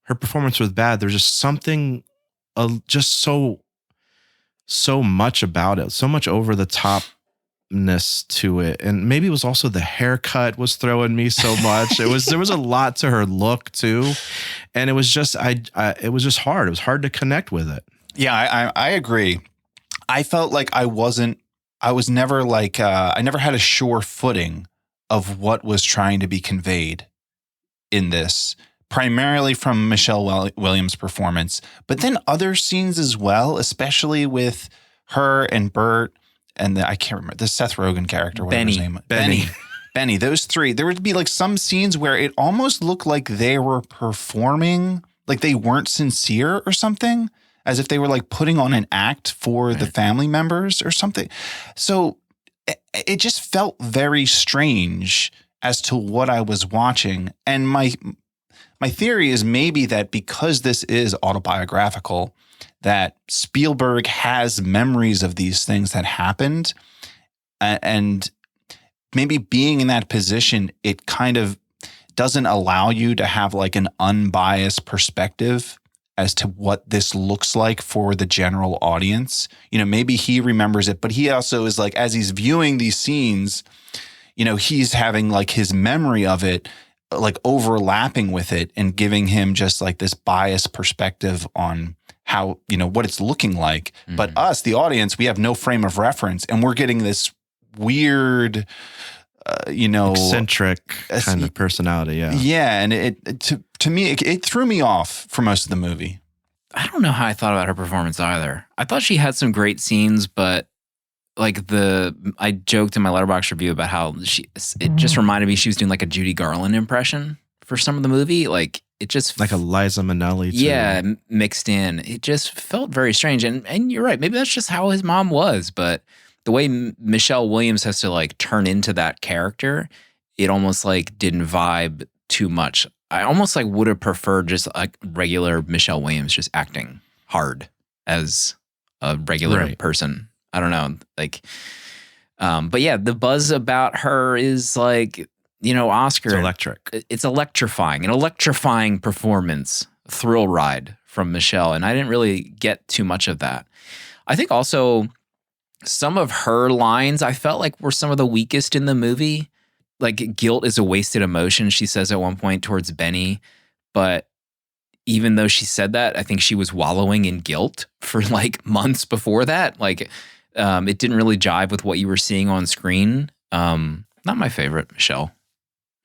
Speaker 2: her performance was bad. There's just something just so much about it, so much over the topness to it. And maybe it was also the haircut was throwing me so much. There was a lot to her look too. And it was just, it was just hard. It was hard to connect with it.
Speaker 3: Yeah, I agree. I felt like I never like, I never had a sure footing of what was trying to be conveyed in this, primarily from Michelle Williams' performance, but then other scenes as well, especially with her and Bert and I can't remember the Seth Rogen character, whatever his name was. Benny, those three. There would be like some scenes where it almost looked like they were performing, like they weren't sincere or something, as if they were like putting on an act for the family members or something. So it just felt very strange as to what I was watching. And my theory is maybe that because this is autobiographical, that Spielberg has memories of these things that happened, and maybe being in that position, it kind of doesn't allow you to have like an unbiased perspective as to what this looks like for the general audience. Maybe he remembers it, but he also is like, as he's viewing these scenes, he's having like his memory of it, like overlapping with it and giving him just like this biased perspective on how, what it's looking like. Mm-hmm. But us, the audience, we have no frame of reference, and we're getting this weird,
Speaker 2: eccentric kind of personality. Yeah.
Speaker 3: Yeah. And it to me, it threw me off for most of the movie.
Speaker 1: I don't know how I thought about her performance either. I thought she had some great scenes, but like I joked in my Letterboxd review about how it just reminded me she was doing like a Judy Garland impression for some of the movie. Like it just
Speaker 2: like a Liza Minnelli too.
Speaker 1: Yeah, mixed in. It just felt very strange. And you're right. Maybe that's just how his mom was. But the way Michelle Williams has to like turn into that character, it almost like didn't vibe too much. I almost like would have preferred just like regular Michelle Williams just acting hard as a regular person. I don't know. Like, but yeah, the buzz about her is like, Oscar.
Speaker 2: It's electric.
Speaker 1: It's electrifying, an electrifying performance, thrill ride from Michelle. And I didn't really get too much of that. I think also some of her lines I felt like were some of the weakest in the movie. Like, guilt is a wasted emotion, she says at one point towards Benny. But even though she said that, I think she was wallowing in guilt for like months before that. Like, it didn't really jive with what you were seeing on screen. Not my favorite Michelle.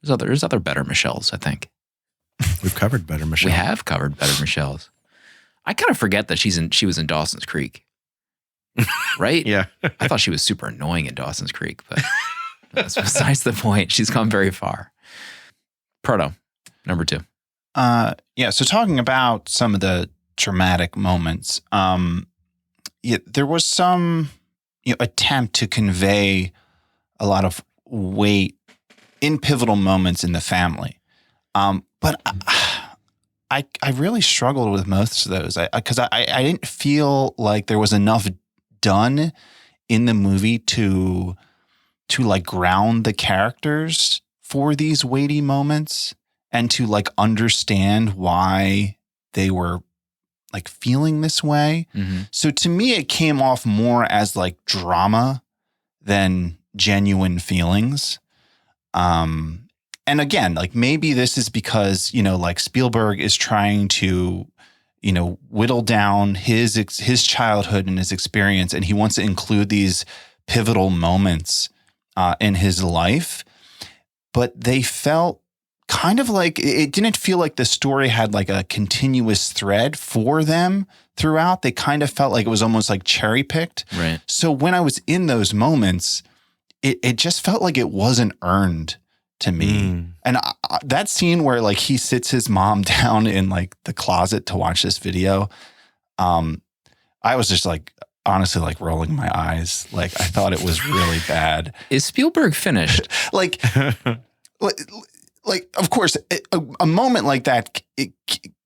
Speaker 1: There's other better Michelles, I think.
Speaker 2: We've covered better Michelle.
Speaker 1: We have covered better Michelles. I kind of forget that she was in Dawson's Creek. Right?
Speaker 2: Yeah.
Speaker 1: I thought she was super annoying in Dawson's Creek, but that's besides the point. She's gone very far. Proto, number 2.
Speaker 3: Yeah. So talking about some of the dramatic moments, there was some attempt to convey a lot of weight in pivotal moments in the family. But I really struggled with most of those because I didn't feel like there was enough done in the movie to like ground the characters for these weighty moments and to like understand why they were like feeling this way.
Speaker 1: Mm-hmm.
Speaker 3: So to me, it came off more as like drama than genuine feelings. And again, like maybe this is because, like Spielberg is trying to, whittle down his childhood and his experience, and he wants to include these pivotal moments in his life. But they felt kind of like, it didn't feel like the story had like a continuous thread for them throughout. They kind of felt like it was almost like cherry picked.
Speaker 1: Right.
Speaker 3: So when I was in those moments, it just felt like it wasn't earned to me. And that scene where like he sits his mom down in like the closet to watch this video, I was just like, honestly, like rolling my eyes. Like I thought it was really bad.
Speaker 1: Is Spielberg finished?
Speaker 3: like, of course, a moment like that, it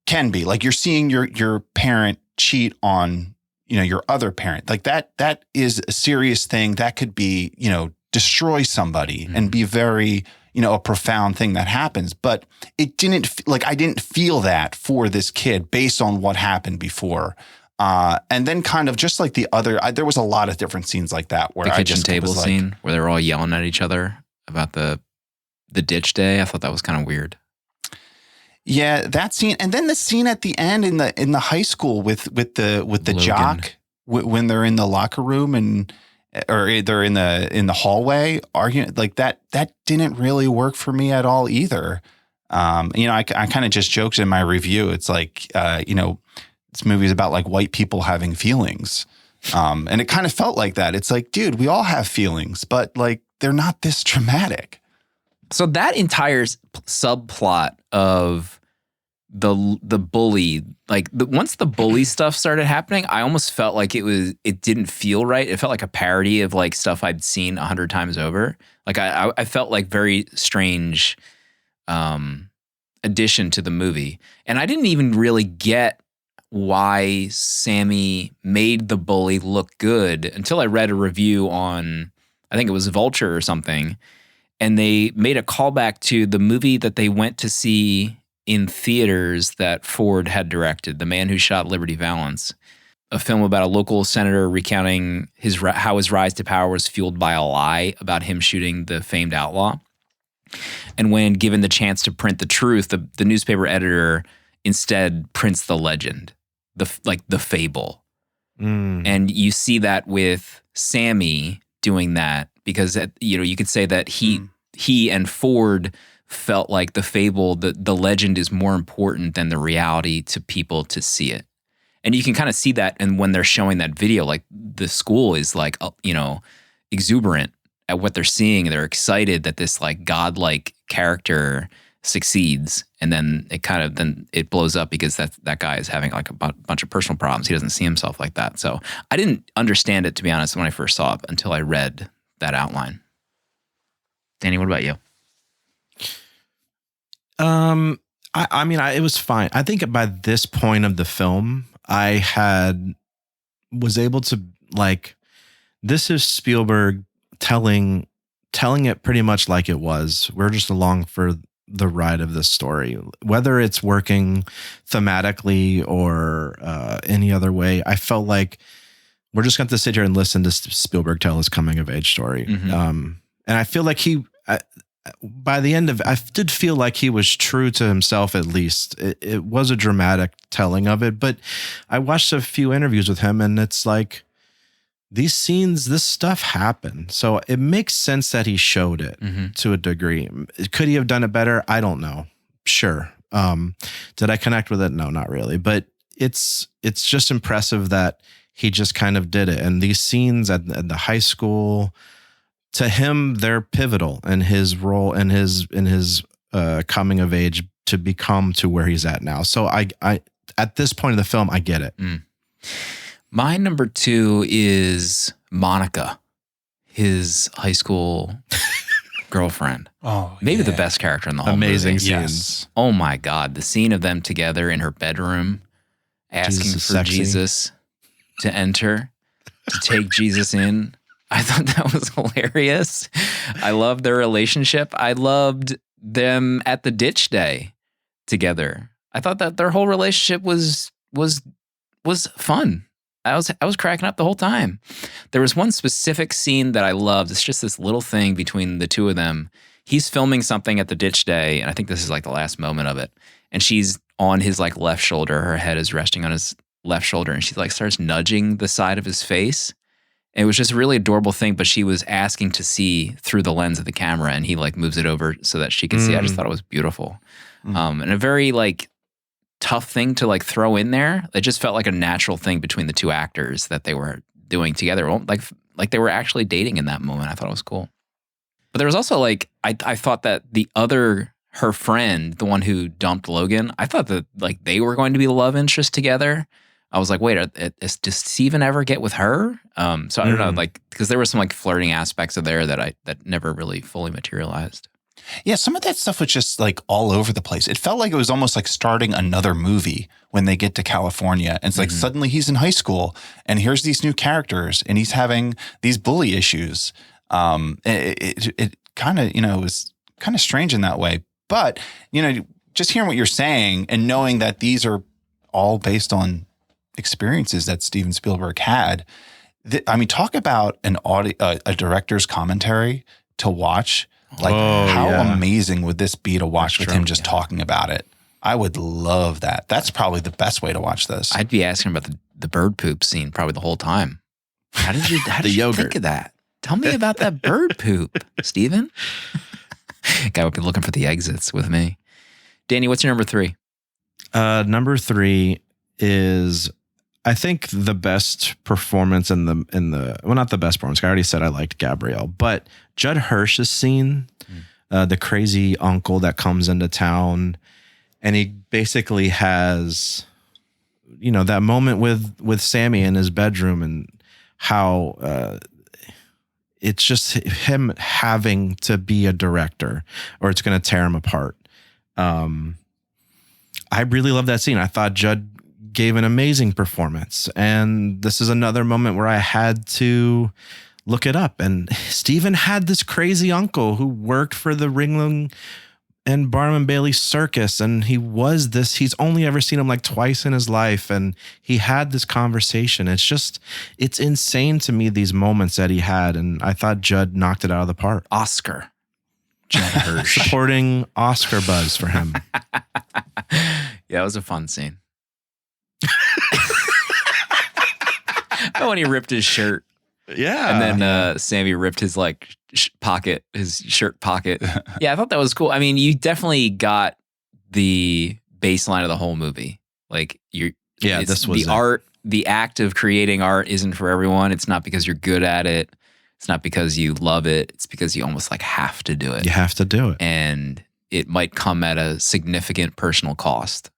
Speaker 3: can be like you're seeing your parent cheat on, your other parent. Like that is a serious thing that could be, destroy somebody and be very, a profound thing that happens. But it didn't I didn't feel that for this kid based on what happened before. And then kind of just like the other, there was a lot of different scenes like that where
Speaker 1: the
Speaker 3: I
Speaker 1: kitchen
Speaker 3: just
Speaker 1: table
Speaker 3: was
Speaker 1: scene where they're all yelling at each other about the ditch day. I thought that was kind of weird.
Speaker 3: Yeah, that scene, and then the scene at the end in the high school with the jock when they're in the locker room or they're in the hallway arguing, like that didn't really work for me at all either. I kind of just joked in my review. It's like this movie is about like white people having feelings, and it kind of felt like that. It's like, dude, we all have feelings, but like they're not this traumatic.
Speaker 1: So that entire subplot of the bully, like once the bully stuff started happening, I almost felt like it didn't feel right. It felt like a parody of like stuff I'd seen 100 times over. Like I felt like very strange addition to the movie. And I didn't even really get why Sammy made the bully look good until I read a review on, I think it was Vulture or something. And they made a callback to the movie that they went to see in theaters that Ford had directed, The Man Who Shot Liberty Valance, a film about a local senator recounting how his rise to power was fueled by a lie about him shooting the famed outlaw. And when given the chance to print the truth, the newspaper editor instead prints the legend, the fable. And you see that with Sammy doing that, because you could say that he and Ford felt like the fable, the legend is more important than the reality to people to see it. And you can kind of see that, and when they're showing that video, like the school is like, exuberant at what they're seeing. They're excited that this like godlike character succeeds, and then it blows up because that guy is having like a bunch of personal problems. He doesn't see himself like that. So I didn't understand it, to be honest, when I first saw it until I read that outline. Danny, what about you?
Speaker 2: It was fine. I think by this point of the film, I was able to like this is Spielberg telling it pretty much like it was. We're just along for the ride of this story, whether it's working thematically or any other way. I felt like we're just going to sit here and listen to Spielberg tell his coming of age story. And I feel like by the end of it, I did feel like he was true to himself. At least it was a dramatic telling of it, but I watched a few interviews with him and it's like, these scenes, this stuff happened. So it makes sense that he showed it to a degree. Could he have done it better? I don't know. Sure. Did I connect with it? No, not really. But it's just impressive that he just kind of did it. And these scenes at the high school, to him, they're pivotal in his role and in his coming of age to become to where he's at now. So I at this point in the film, I get it.
Speaker 1: My number 2 is Monica, his high school girlfriend.
Speaker 3: Oh,
Speaker 1: maybe the best character in the whole
Speaker 2: Amazing
Speaker 1: movie.
Speaker 2: scenes.
Speaker 3: Yes.
Speaker 1: Oh my God, the scene of them together in her bedroom, asking for
Speaker 2: sexy.
Speaker 1: Jesus to enter, to take Jesus in. I thought that was hilarious. I loved their relationship. I loved them at the ditch day together. I thought that their whole relationship was fun. I was cracking up the whole time. There was one specific scene that I loved. It's just this little thing between the two of them. He's filming something at the ditch day, and I think this is like the last moment of it. And she's on his like left shoulder. Her head is resting on his left shoulder, and she like starts nudging the side of his face. And it was just a really adorable thing, but she was asking to see through the lens of the camera, and he like moves it over so that she can see. I just thought it was beautiful. And a very like tough thing to like throw in there. It just felt like a natural thing between the two actors that they were doing together. Like they were actually dating in that moment. I thought it was cool. But there was also like, I thought that her friend, the one who dumped Logan, I thought that like they were going to be the love interest together. I was like, wait, does Steven ever get with her? So I don't know, like, because there were some like flirting aspects of there that never really fully materialized.
Speaker 3: Yeah, some of that stuff was just like all over the place. It felt like it was almost like starting another movie when they get to California. And it's like suddenly he's in high school and here's these new characters and he's having these bully issues. It kind of, was kind of strange in that way. But, just hearing what you're saying and knowing that these are all based on experiences that Steven Spielberg had. Talk about a director's commentary to watch. Like, how amazing would this be to watch with him just talking about it? I would love that. That's probably the best way to watch this.
Speaker 1: I'd be asking about the bird poop scene probably the whole time. How did you think of that? Tell me about that bird poop, Steven. Guy would be looking for the exits with me. Danny, what's your number 3?
Speaker 2: Number 3 is, I think, the best performance in the well, not the best performance. I already said I liked Gabrielle, but Judd Hirsch's scene, the crazy uncle that comes into town, and he basically has, that moment with Sammy in his bedroom, and how it's just him having to be a director, or it's going to tear him apart. I really love that scene. I thought Judd gave an amazing performance. And this is another moment where I had to look it up. And Steven had this crazy uncle who worked for the Ringling and Barnum and Bailey circus. And he's only ever seen him like twice in his life. And he had this conversation. It's insane to me, these moments that he had. And I thought Judd knocked it out of the park.
Speaker 1: Oscar. Judd Hirsch.
Speaker 2: Supporting Oscar buzz for him.
Speaker 1: Yeah, it was a fun scene. When he ripped his shirt.
Speaker 2: Yeah.
Speaker 1: And then Sammy ripped his like his shirt pocket. Yeah, I thought that was cool. I mean, you definitely got the baseline of the whole movie. Like this was the art, the act of creating art isn't for everyone. It's not because you're good at it. It's not because you love it. It's because you almost like have to do it.
Speaker 2: You have to do it.
Speaker 1: And it might come at a significant personal cost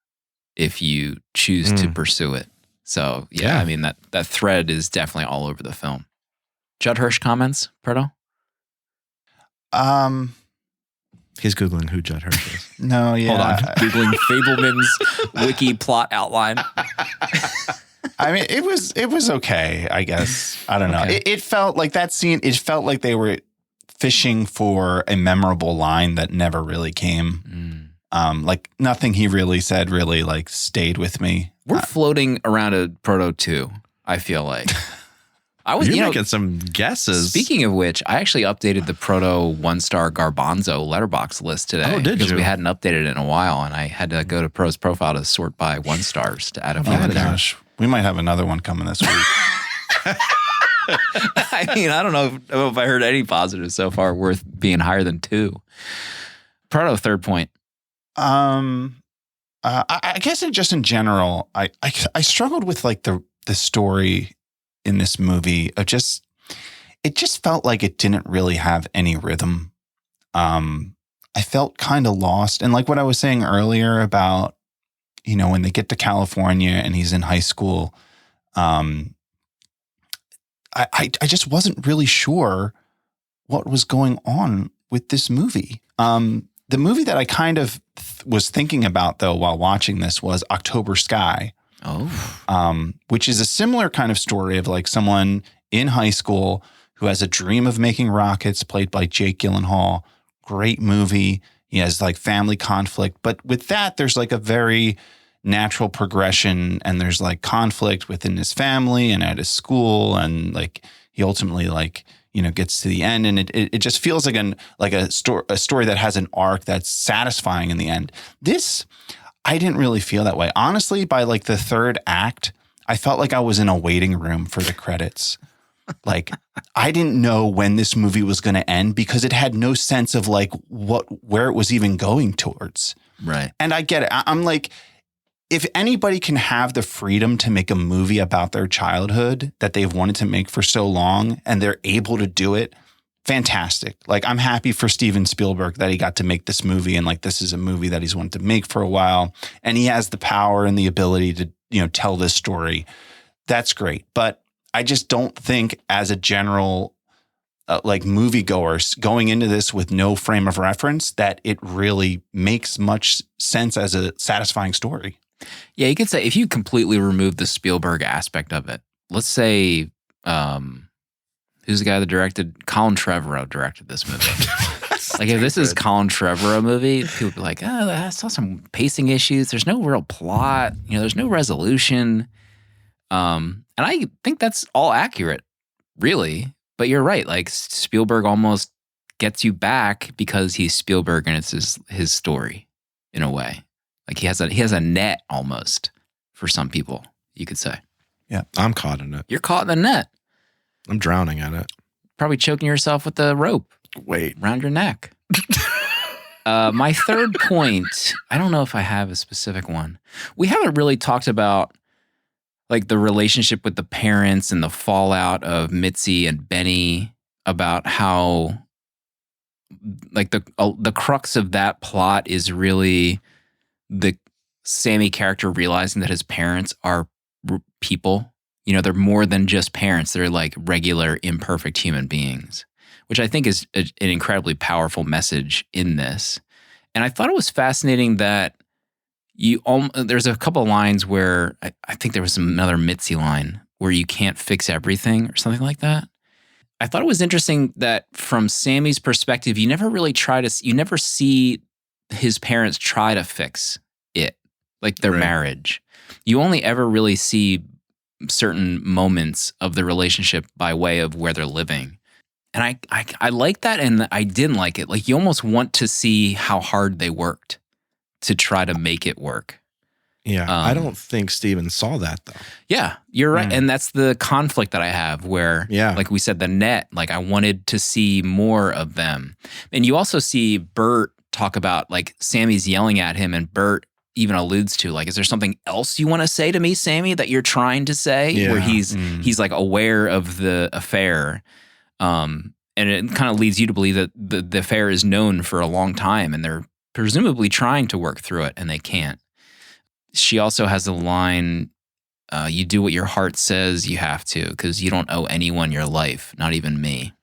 Speaker 1: if you choose to pursue it. So, yeah, I mean, that thread is definitely all over the film. Judd Hirsch comments, Proto?
Speaker 2: He's Googling who Judd Hirsch is.
Speaker 3: No, yeah.
Speaker 1: Hold on. Googling Fabelmans wiki plot outline.
Speaker 3: I mean, it was okay, I guess. I don't know. It felt like that scene, it felt like they were fishing for a memorable line that never really came. Like nothing he really said really like stayed with me.
Speaker 1: We're floating around a Proto 2, I feel like.
Speaker 2: You're making some guesses.
Speaker 1: Speaking of which, I actually updated the Proto 1-star Garbanzo letterbox list today.
Speaker 2: Oh, did you?
Speaker 1: Because we hadn't updated it in a while, and I had to go to Pro's profile to sort by 1 stars to add a few in there.
Speaker 3: Gosh, we might have another one coming this week.
Speaker 1: I mean, I don't know if I heard any positives so far worth being higher than 2. Proto, third point.
Speaker 3: I guess just in general, I struggled with like the story in this movie of it just felt like it didn't really have any rhythm. I felt kind of lost. And like what I was saying earlier about, when they get to California and he's in high school, I just wasn't really sure what was going on with this movie. The movie that I kind of was thinking about though while watching this was October Sky. Which is a similar kind of story of like someone in high school who has a dream of making rockets, played by Jake Gyllenhaal. Great movie. He has like family conflict, but with that, there's like a very natural progression, and there's like conflict within his family and at his school, and like he ultimately like gets to the end, and it just feels like a story that has an arc that's satisfying in the end. This, I didn't really feel that way. Honestly, by like the third act, I felt like I was in a waiting room for the credits. Like I didn't know when this movie was going to end because it had no sense of like where it was even going towards.
Speaker 1: Right.
Speaker 3: And I get it. I'm like, if anybody can have the freedom to make a movie about their childhood that they've wanted to make for so long and they're able to do it, fantastic. Like I'm happy for Steven Spielberg that he got to make this movie, and like this is a movie that he's wanted to make for a while, and he has the power and the ability to, tell this story. That's great. But I just don't think as a general like moviegoers going into this with no frame of reference that it really makes much sense as a satisfying story.
Speaker 1: Yeah, you could say if you completely remove the Spielberg aspect of it, let's say, who's the guy that directed? Colin Trevorrow directed this movie. Like if this is Colin Trevorrow movie, people would be like, oh, I saw some pacing issues. There's no real plot. There's no resolution. And I think that's all accurate, really. But you're right. Like Spielberg almost gets you back because he's Spielberg and it's his story in a way. Like he has a net almost for some people, you could say.
Speaker 2: Yeah, I'm caught in it.
Speaker 1: You're caught in the net.
Speaker 2: I'm drowning in it.
Speaker 1: Probably choking yourself with the rope.
Speaker 2: Wait.
Speaker 1: Around your neck. My third point, I don't know if I have a specific one. We haven't really talked about like the relationship with the parents and the fallout of Mitzi and Benny, about how like the crux of that plot is really the Sammy character realizing that his parents are people. They're more than just parents. They're like regular, imperfect human beings, which I think is an incredibly powerful message in this. And I thought it was fascinating that there's a couple of lines where I think there was another Mitzi line where you can't fix everything or something like that. I thought it was interesting that from Sammy's perspective, you never see his parents try to fix it, like their marriage. You only ever really see certain moments of the relationship by way of where they're living. And I like that, and I didn't like it. Like you almost want to see how hard they worked to try to make it work.
Speaker 2: Yeah, I don't think Steven saw that though.
Speaker 1: Yeah, you're right. And that's the conflict that I have where, like we said, the net, like I wanted to see more of them. And you also see Bert talk about like Sammy's yelling at him, and Bert even alludes to like, is there something else you want to say to me, Sammy, that you're trying to say? Yeah. Where he's like aware of the affair. And it kind of leads you to believe that the affair is known for a long time and they're presumably trying to work through it and they can't. She also has a line, you do what your heart says you have to because you don't owe anyone your life, not even me.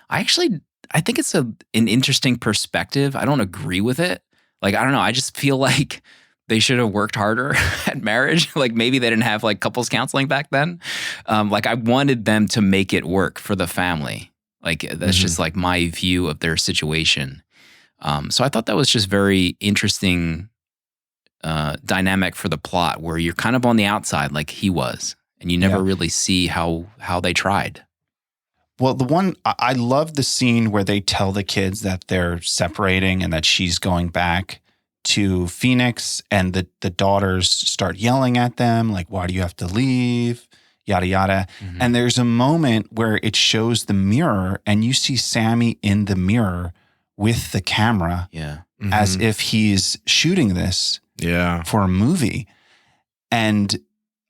Speaker 1: I think it's an interesting perspective. I don't agree with it. Like, I don't know. I just feel like they should have worked harder at marriage. Like maybe they didn't have like couples counseling back then. Like I wanted them to make it work for the family. Like that's just like my view of their situation. So I thought that was just very interesting dynamic for the plot where you're kind of on the outside like he was, and you never really see how they tried.
Speaker 3: Well, I love the scene where they tell the kids that they're separating and that she's going back to Phoenix, and the daughters start yelling at them like, why do you have to leave? Yada, yada. And there's a moment where it shows the mirror and you see Sammy in the mirror with the camera as if he's shooting this for a movie. And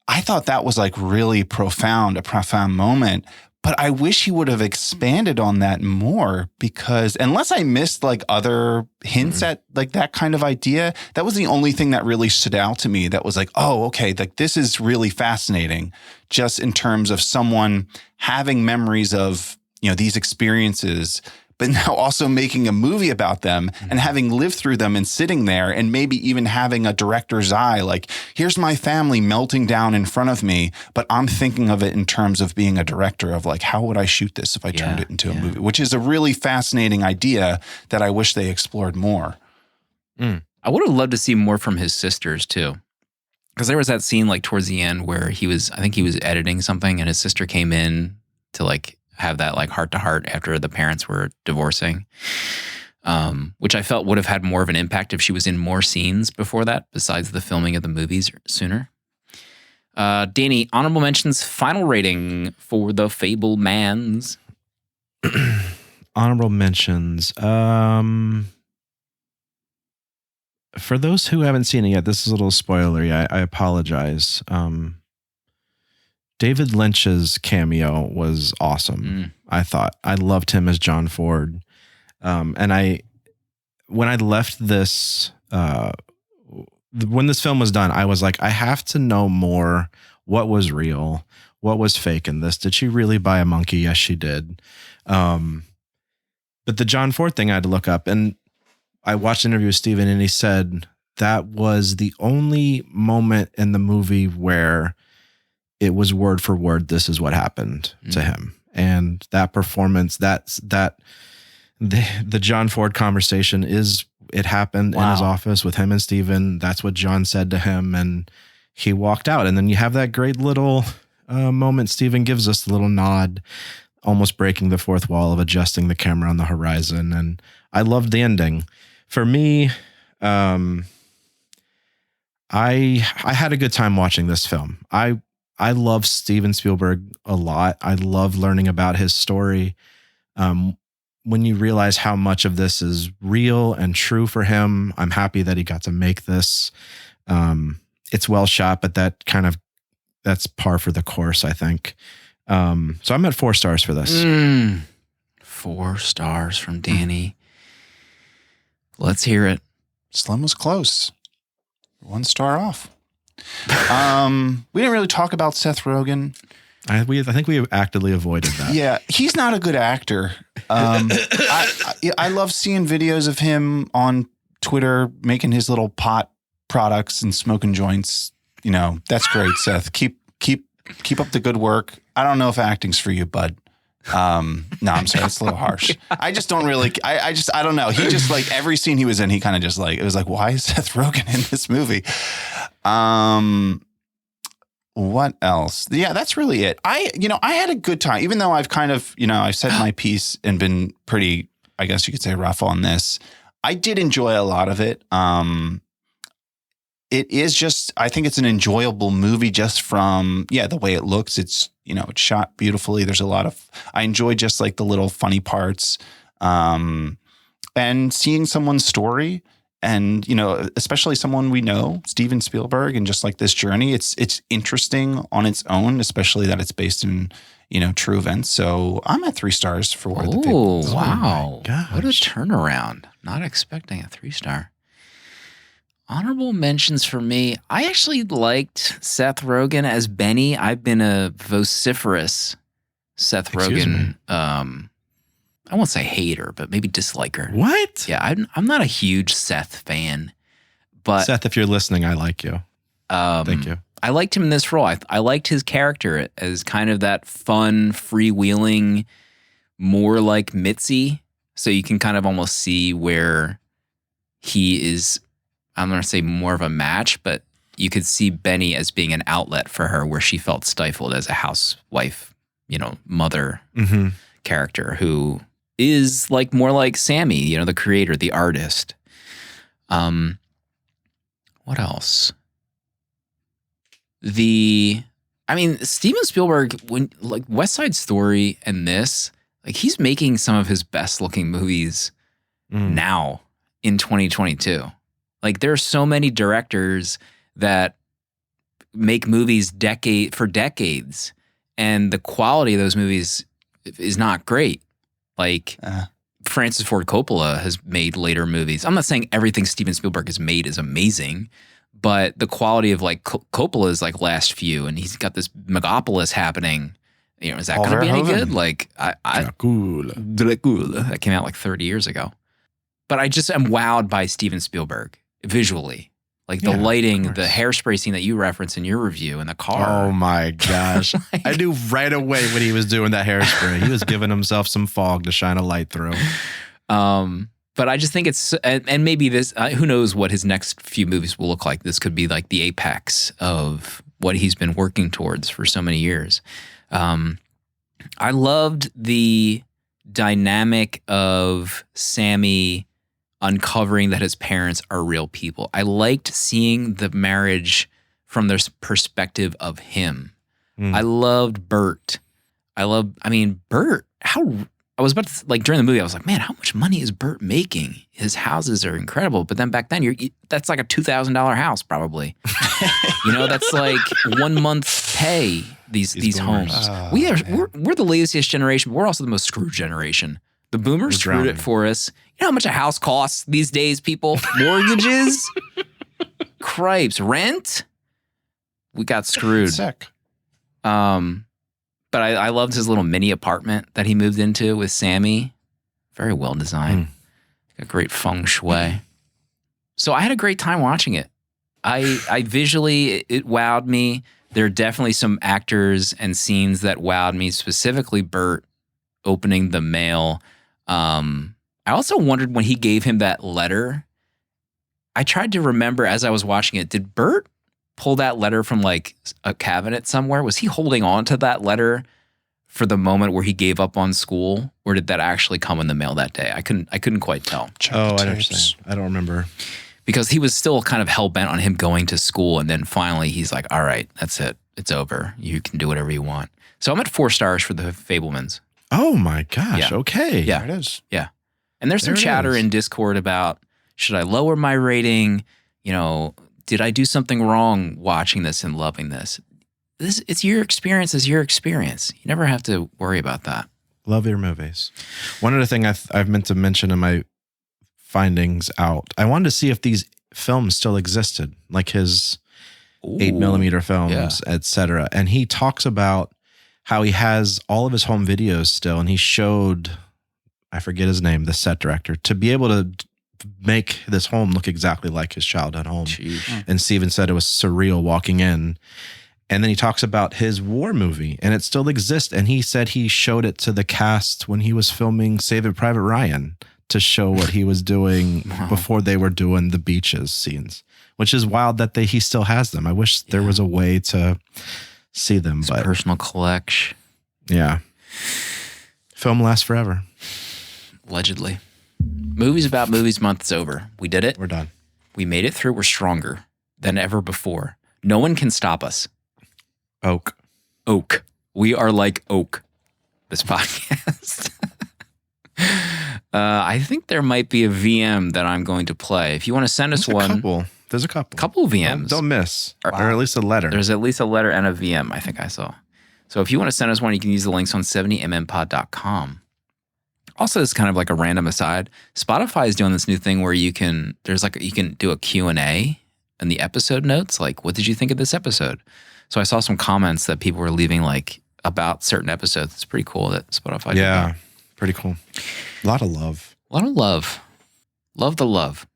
Speaker 3: I thought that was like really a profound moment. But I wish he would have expanded on that more, because unless I missed like other hints at like that kind of idea, that was the only thing that really stood out to me. That was like, oh, okay, like this is really fascinating, just in terms of someone having memories of, these experiences, but now also making a movie about them and having lived through them and sitting there and maybe even having a director's eye, like, here's my family melting down in front of me, but I'm thinking of it in terms of being a director of like, how would I shoot this if I turned it into a movie, which is a really fascinating idea that I wish they explored more.
Speaker 1: I would have loved to see more from his sisters too. Because there was that scene like towards the end where I think he was editing something and his sister came in to like have that like heart to heart after the parents were divorcing, which I felt would have had more of an impact if she was in more scenes before that, besides the filming of the movies sooner. Danny, honorable mentions, final rating for the Fabelmans.
Speaker 2: Honorable mentions. For those who haven't seen it yet, this is a little spoilery. I apologize. David Lynch's cameo was awesome. I thought I loved him as John Ford. And when I left this, when this film was done, I was like, I have to know more. What was real? What was fake in this? Did she really buy a monkey? Yes, she did. But the John Ford thing I had to look up, and I watched an interview with Steven, and he said that was the only moment in the movie where it was word for word, this is what happened to him. And that performance, the John Ford conversation it happened in his office with him and Steven. That's what John said to him. And he walked out. And then you have that great little moment. Steven gives us a little nod, almost breaking the fourth wall of adjusting the camera on the horizon. And I loved the ending. For me, I had a good time watching this film. I love Steven Spielberg a lot. I love learning about his story. When you realize how much of this is real and true for him, I'm happy that he got to make this. It's well shot, but that's par for the course, I think. So I'm at 4 stars for this.
Speaker 1: 4 stars from Danny. Let's hear it.
Speaker 3: Slim was close. 1 star off. We didn't really talk about Seth Rogen.
Speaker 2: I think we actively avoided that.
Speaker 3: Yeah, he's not a good actor. I love seeing videos of him on Twitter making his little pot products and smoking joints. That's great, Seth. Keep up the good work. I don't know if acting's for you, bud. No, I'm sorry, it's a little harsh. I just don't really. I don't know. He just like every scene he was in, he kind of just like it was like, why is Seth Rogen in this movie? What else? Yeah, that's really it. I had a good time, even though I've kind of, I've said my piece and been pretty, I guess you could say, rough on this. I did enjoy a lot of it. It is just, I think it's an enjoyable movie just from, the way it looks. It's, it's shot beautifully. There's a lot of, I enjoy just like the little funny parts, and seeing someone's story. And, especially someone we know, Steven Spielberg, and just like this journey, it's interesting on its own, especially that it's based in, true events. So I'm at 3 stars for War of the Fables.
Speaker 1: Oh, wow. What a turnaround. Not expecting a 3-star. Honorable mentions for me. I actually liked Seth Rogen as Benny. I've been a vociferous Seth Rogen, I won't say hater, but maybe disliker.
Speaker 2: What?
Speaker 1: Yeah, I'm not a huge Seth fan, But
Speaker 2: Seth, if you're listening, I like you. Thank you.
Speaker 1: I liked him in this role. I liked his character as kind of that fun, freewheeling, more like Mitzi. So you can kind of almost see where he is, I'm going to say more of a match, but you could see Benny as being an outlet for her where she felt stifled as a housewife, mother character who is like more like Sammy, the creator, the artist. What else? Steven Spielberg, when like West Side Story and this, like he's making some of his best looking movies now in 2022. Like there are so many directors that make movies for decades, and the quality of those movies is not great. Like Francis Ford Coppola has made later movies. I'm not saying everything Steven Spielberg has made is amazing, but the quality of like Coppola's like last few, and he's got this Megapolis happening. Is that going to be any good? Like Dracula. That came out like 30 years ago. But I just am wowed by Steven Spielberg visually. Like the lighting, the hairspray scene that you referenced in your review in the car.
Speaker 2: Oh my gosh. I knew right away when he was doing that hairspray. He was giving himself some fog to shine a light through.
Speaker 1: But I just think it's, and maybe this, who knows what his next few movies will look like. This could be like the apex of what he's been working towards for so many years. I loved the dynamic of Sammy uncovering that his parents are real people. I liked seeing the marriage from their perspective of him. I loved Bert. Bert, I was about to, like, during the movie, I was like, man, how much money is Bert making? His houses are incredible. But then back then, that's like a $2,000 house, probably. That's like 1 month's pay, these homes. We're the laziest generation, but we're also the most screwed generation. The boomers screwed it for us. You know how much a house costs these days, people? Mortgages? Cripes. Rent? We got screwed.
Speaker 3: Sick.
Speaker 1: But I loved his little mini apartment that he moved into with Sammy. Very well designed. Got great feng shui. So I had a great time watching it. I visually, it wowed me. There are definitely some actors and scenes that wowed me, specifically Bert opening the mail. I also wondered when he gave him that letter. I tried to remember as I was watching it, did Bert pull that letter from like a cabinet somewhere? Was he holding on to that letter for the moment where he gave up on school, or did that actually come in the mail that day? I couldn't quite tell.
Speaker 2: I understand. I don't remember.
Speaker 1: Because he was still kind of hell-bent on him going to school, and then finally he's like, all right, that's it. It's over. You can do whatever you want. So I'm at 4 stars for the Fabelmans.
Speaker 2: Oh my gosh.
Speaker 1: Yeah.
Speaker 2: Okay.
Speaker 1: Yeah.
Speaker 3: There it is.
Speaker 1: Yeah. And there's some chatter in Discord about, should I lower my rating? Did I do something wrong watching this and loving this? It's your experience is your experience. You never have to worry about that.
Speaker 2: Love your movies. One other thing I've meant to mention in my findings out, I wanted to see if these films still existed, like his 8mm films, etc. And he talks about how he has all of his home videos still, and he showed, I forget his name, the set director, to be able to make this home look exactly like his childhood home.
Speaker 1: Jeez.
Speaker 2: And Steven said it was surreal walking in. And then he talks about his war movie, and it still exists. And he said he showed it to the cast when he was filming Saving Private Ryan to show what he was doing before they were doing the beaches scenes, which is wild that he still has them. I wish there was a way to see them.
Speaker 1: It's
Speaker 2: but
Speaker 1: a personal collection.
Speaker 2: Yeah. Film lasts forever.
Speaker 1: Allegedly. Movies About Movies month is over. We did it.
Speaker 2: We're done.
Speaker 1: We made it through. We're stronger than ever before. No one can stop us.
Speaker 2: Oak.
Speaker 1: We are like Oak, this podcast. I think there might be a VM that I'm going to play. If you want to send us one.
Speaker 2: There's a couple.
Speaker 1: Couple of VMs.
Speaker 2: Don't miss. Or at least a letter.
Speaker 1: There's at least a letter and a VM, I think I saw. So if you want to send us one, you can use the links on 70mmpod.com. Also, it's kind of like a random aside. Spotify is doing this new thing where you can do a Q&A in the episode notes. Like, what did you think of this episode? So I saw some comments that people were leaving like about certain episodes. It's pretty cool that Spotify did that.
Speaker 2: Pretty cool. A lot of love.
Speaker 1: Love the love.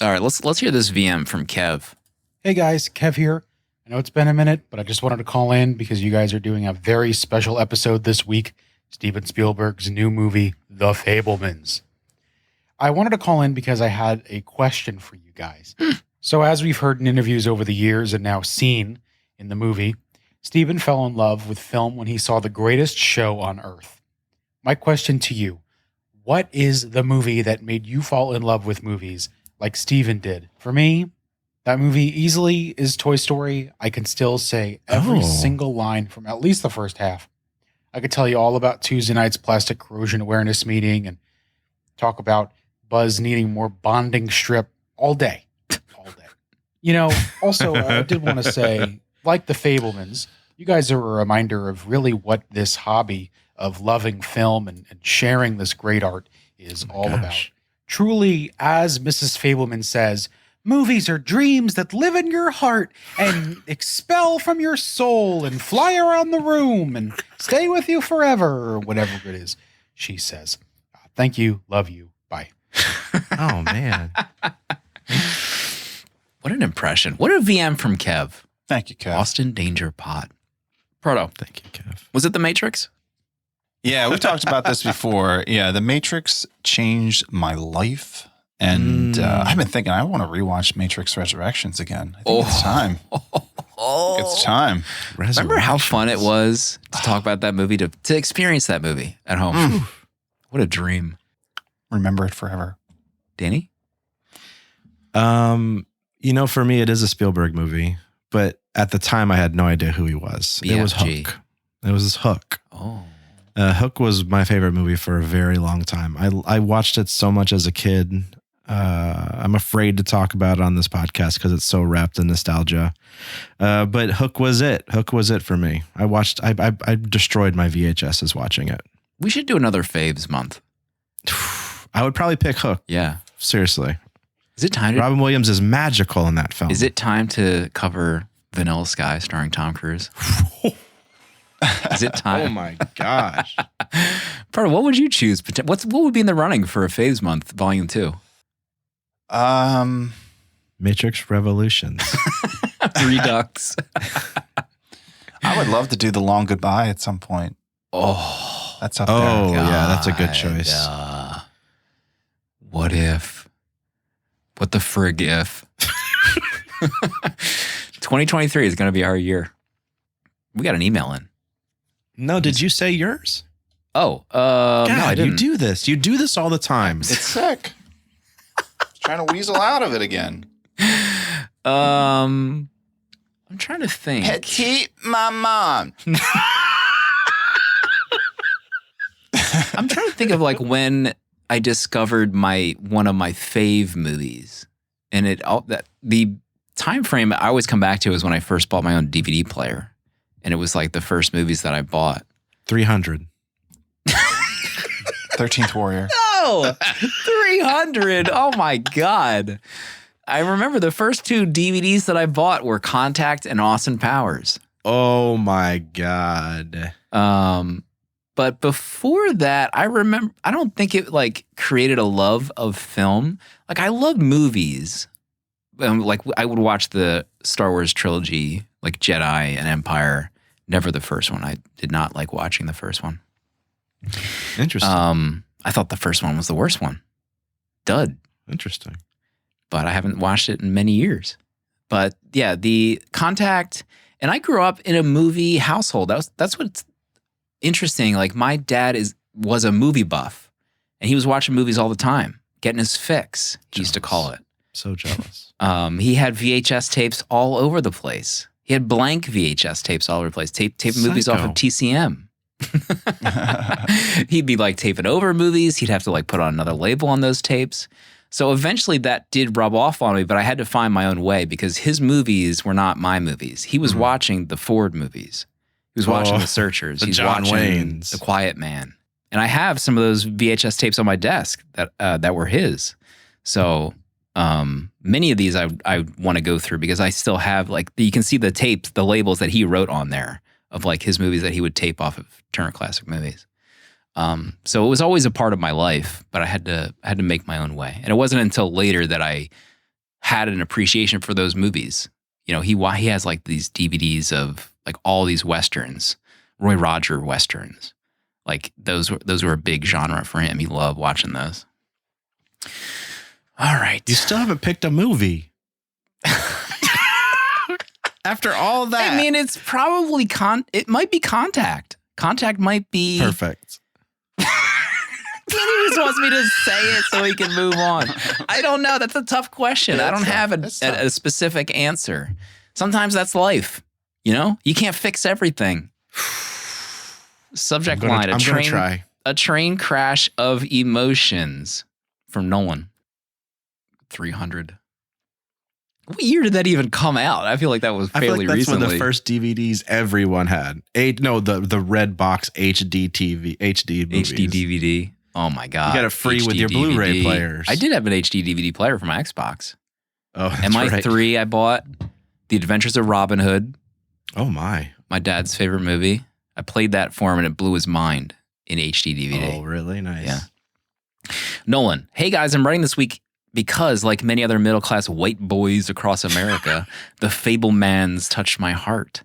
Speaker 1: All right, let's hear this VM from Kev.
Speaker 4: Hey guys, Kev here. I know it's been a minute, but I just wanted to call in because you guys are doing a very special episode this week. Steven Spielberg's new movie, The Fabelmans. I wanted to call in because I had a question for you guys. So as we've heard in interviews over the years and now seen in the movie, Steven fell in love with film when he saw the greatest show on earth. My question to you, what is the movie that made you fall in love with movies like Steven did? For me, that movie easily is Toy Story. I can still say every single line from at least the first half. I could tell you all about Tuesday night's plastic corrosion awareness meeting and talk about Buzz needing more bonding strip all day. All day. You know, also, I did want to say, like the Fabelmans, you guys are a reminder of really what this hobby of loving film and sharing this great art is all about. Truly, as Mrs. Fabelman says, movies are dreams that live in your heart and expel from your soul and fly around the room and stay with you forever, or whatever it is she says. Thank you. Love you. Bye.
Speaker 2: Oh, man.
Speaker 1: What an impression. What a VM from Kev.
Speaker 3: Thank you, Kev.
Speaker 1: Austin Danger Pod. Proto.
Speaker 2: Thank you, Kev.
Speaker 1: Was it The Matrix?
Speaker 3: Yeah, we've talked about this before. Yeah, The Matrix changed my life. And I've been thinking I want to rewatch Matrix Resurrections again. I think it's time. It's time.
Speaker 1: Remember how fun it was to talk about that movie, to experience that movie at home? What a dream.
Speaker 3: Remember it forever.
Speaker 1: Danny?
Speaker 2: You know, for me, it is a Spielberg movie, but at the time I had no idea who he was.
Speaker 1: BFG.
Speaker 2: It was Hook. It was Hook.
Speaker 1: Oh.
Speaker 2: Hook was my favorite movie for a very long time. I watched it so much as a kid. I'm afraid to talk about it on this podcast because it's so wrapped in nostalgia. But Hook was it. Hook was it for me. I destroyed my VHSs watching it.
Speaker 1: We should do another Faves month.
Speaker 2: I would probably pick Hook.
Speaker 1: Yeah.
Speaker 2: Seriously.
Speaker 1: Is it time to...
Speaker 2: Robin Williams is magical in that film.
Speaker 1: Is it time to cover Vanilla Sky starring Tom Cruise? Is it time?
Speaker 2: Oh my gosh.
Speaker 1: Proto, what would you choose? What would be in the running for a Faves month, volume 2?
Speaker 2: Matrix Revolutions.
Speaker 1: Redux.
Speaker 3: I would love to do The Long Goodbye at some point.
Speaker 1: Oh.
Speaker 3: That's up there.
Speaker 2: Oh, yeah, that's a good choice.
Speaker 1: What if? What the frig if? 2023 is going to be our year. We got an email in.
Speaker 2: No, did you say yours?
Speaker 1: Oh,
Speaker 2: God,
Speaker 1: no, I didn't.
Speaker 2: you do this. You do this all the time.
Speaker 3: It's sick. Trying to weasel out of it again.
Speaker 1: I'm trying to think.
Speaker 3: Petite maman.
Speaker 1: I'm trying to think of like when I discovered one of my fave movies, and the time frame I always come back to is when I first bought my own DVD player, and it was like the first movies that I bought.
Speaker 2: 300.
Speaker 3: 13th Warrior.
Speaker 1: No, 300. Oh my God. I remember the first 2 DVDs that I bought were Contact and Austin Powers.
Speaker 2: Oh my God.
Speaker 1: But before that, I don't think it like created a love of film. Like I love movies. Like I would watch the Star Wars trilogy, like Jedi and Empire. Never the first one. I did not like watching the first one.
Speaker 2: Interesting.
Speaker 1: I thought the first one was the worst one. Dud.
Speaker 2: Interesting.
Speaker 1: But I haven't watched it in many years. But yeah, the Contact, and I grew up in a movie household. That's what's interesting. Like my dad was a movie buff, and he was watching movies all the time, getting his fix. He used to call it.
Speaker 2: So jealous.
Speaker 1: He had VHS tapes all over the place. He had blank VHS tapes all over the place. Taping movies off of TCM. He'd be like taping over movies. He'd have to like put on another label on those tapes. So eventually that did rub off on me, but I had to find my own way because his movies were not my movies. He was watching the Ford movies. He was watching The Searchers.
Speaker 2: The
Speaker 1: He's
Speaker 2: John
Speaker 1: watching
Speaker 2: Waynes.
Speaker 1: The Quiet Man. And I have some of those VHS tapes on my desk that were his. So many of these I want to go through because I still have like, you can see the tapes, the labels that he wrote on there of like his movies that he would tape off of Turner Classic Movies. So it was always a part of my life, but I had to make my own way. And it wasn't until later that I had an appreciation for those movies. You know, he has like these DVDs of like all these Westerns, Roy Roger Westerns. Like those were a big genre for him. He loved watching those. All right.
Speaker 2: You still haven't picked a movie. After all that.
Speaker 1: I mean, it's probably it might be Contact. Contact might be
Speaker 2: perfect.
Speaker 1: He just wants me to say it so he can move on. I don't know. That's a tough question. I don't have a specific answer. Sometimes that's life. You know, you can't fix everything. Subject line: a train crash of emotions from Nolan. 300. What year did that even come out? I feel like that was fairly recently.
Speaker 2: That's one of the first DVDs everyone had. The red box HD movies.
Speaker 1: HD DVD. Oh my God.
Speaker 2: You got it free
Speaker 1: HD
Speaker 2: with your
Speaker 1: DVD.
Speaker 2: Blu-ray players.
Speaker 1: I did have an HD DVD player for my Xbox.
Speaker 2: Oh, that's
Speaker 1: MI3 I bought. The Adventures of Robin Hood.
Speaker 2: Oh my.
Speaker 1: My dad's favorite movie. I played that for him and it blew his mind in HD DVD.
Speaker 2: Oh, really? Nice.
Speaker 1: Yeah. Nolan. Hey guys, I'm writing this week because, like many other middle-class white boys across America, the Fabelmans touched my heart.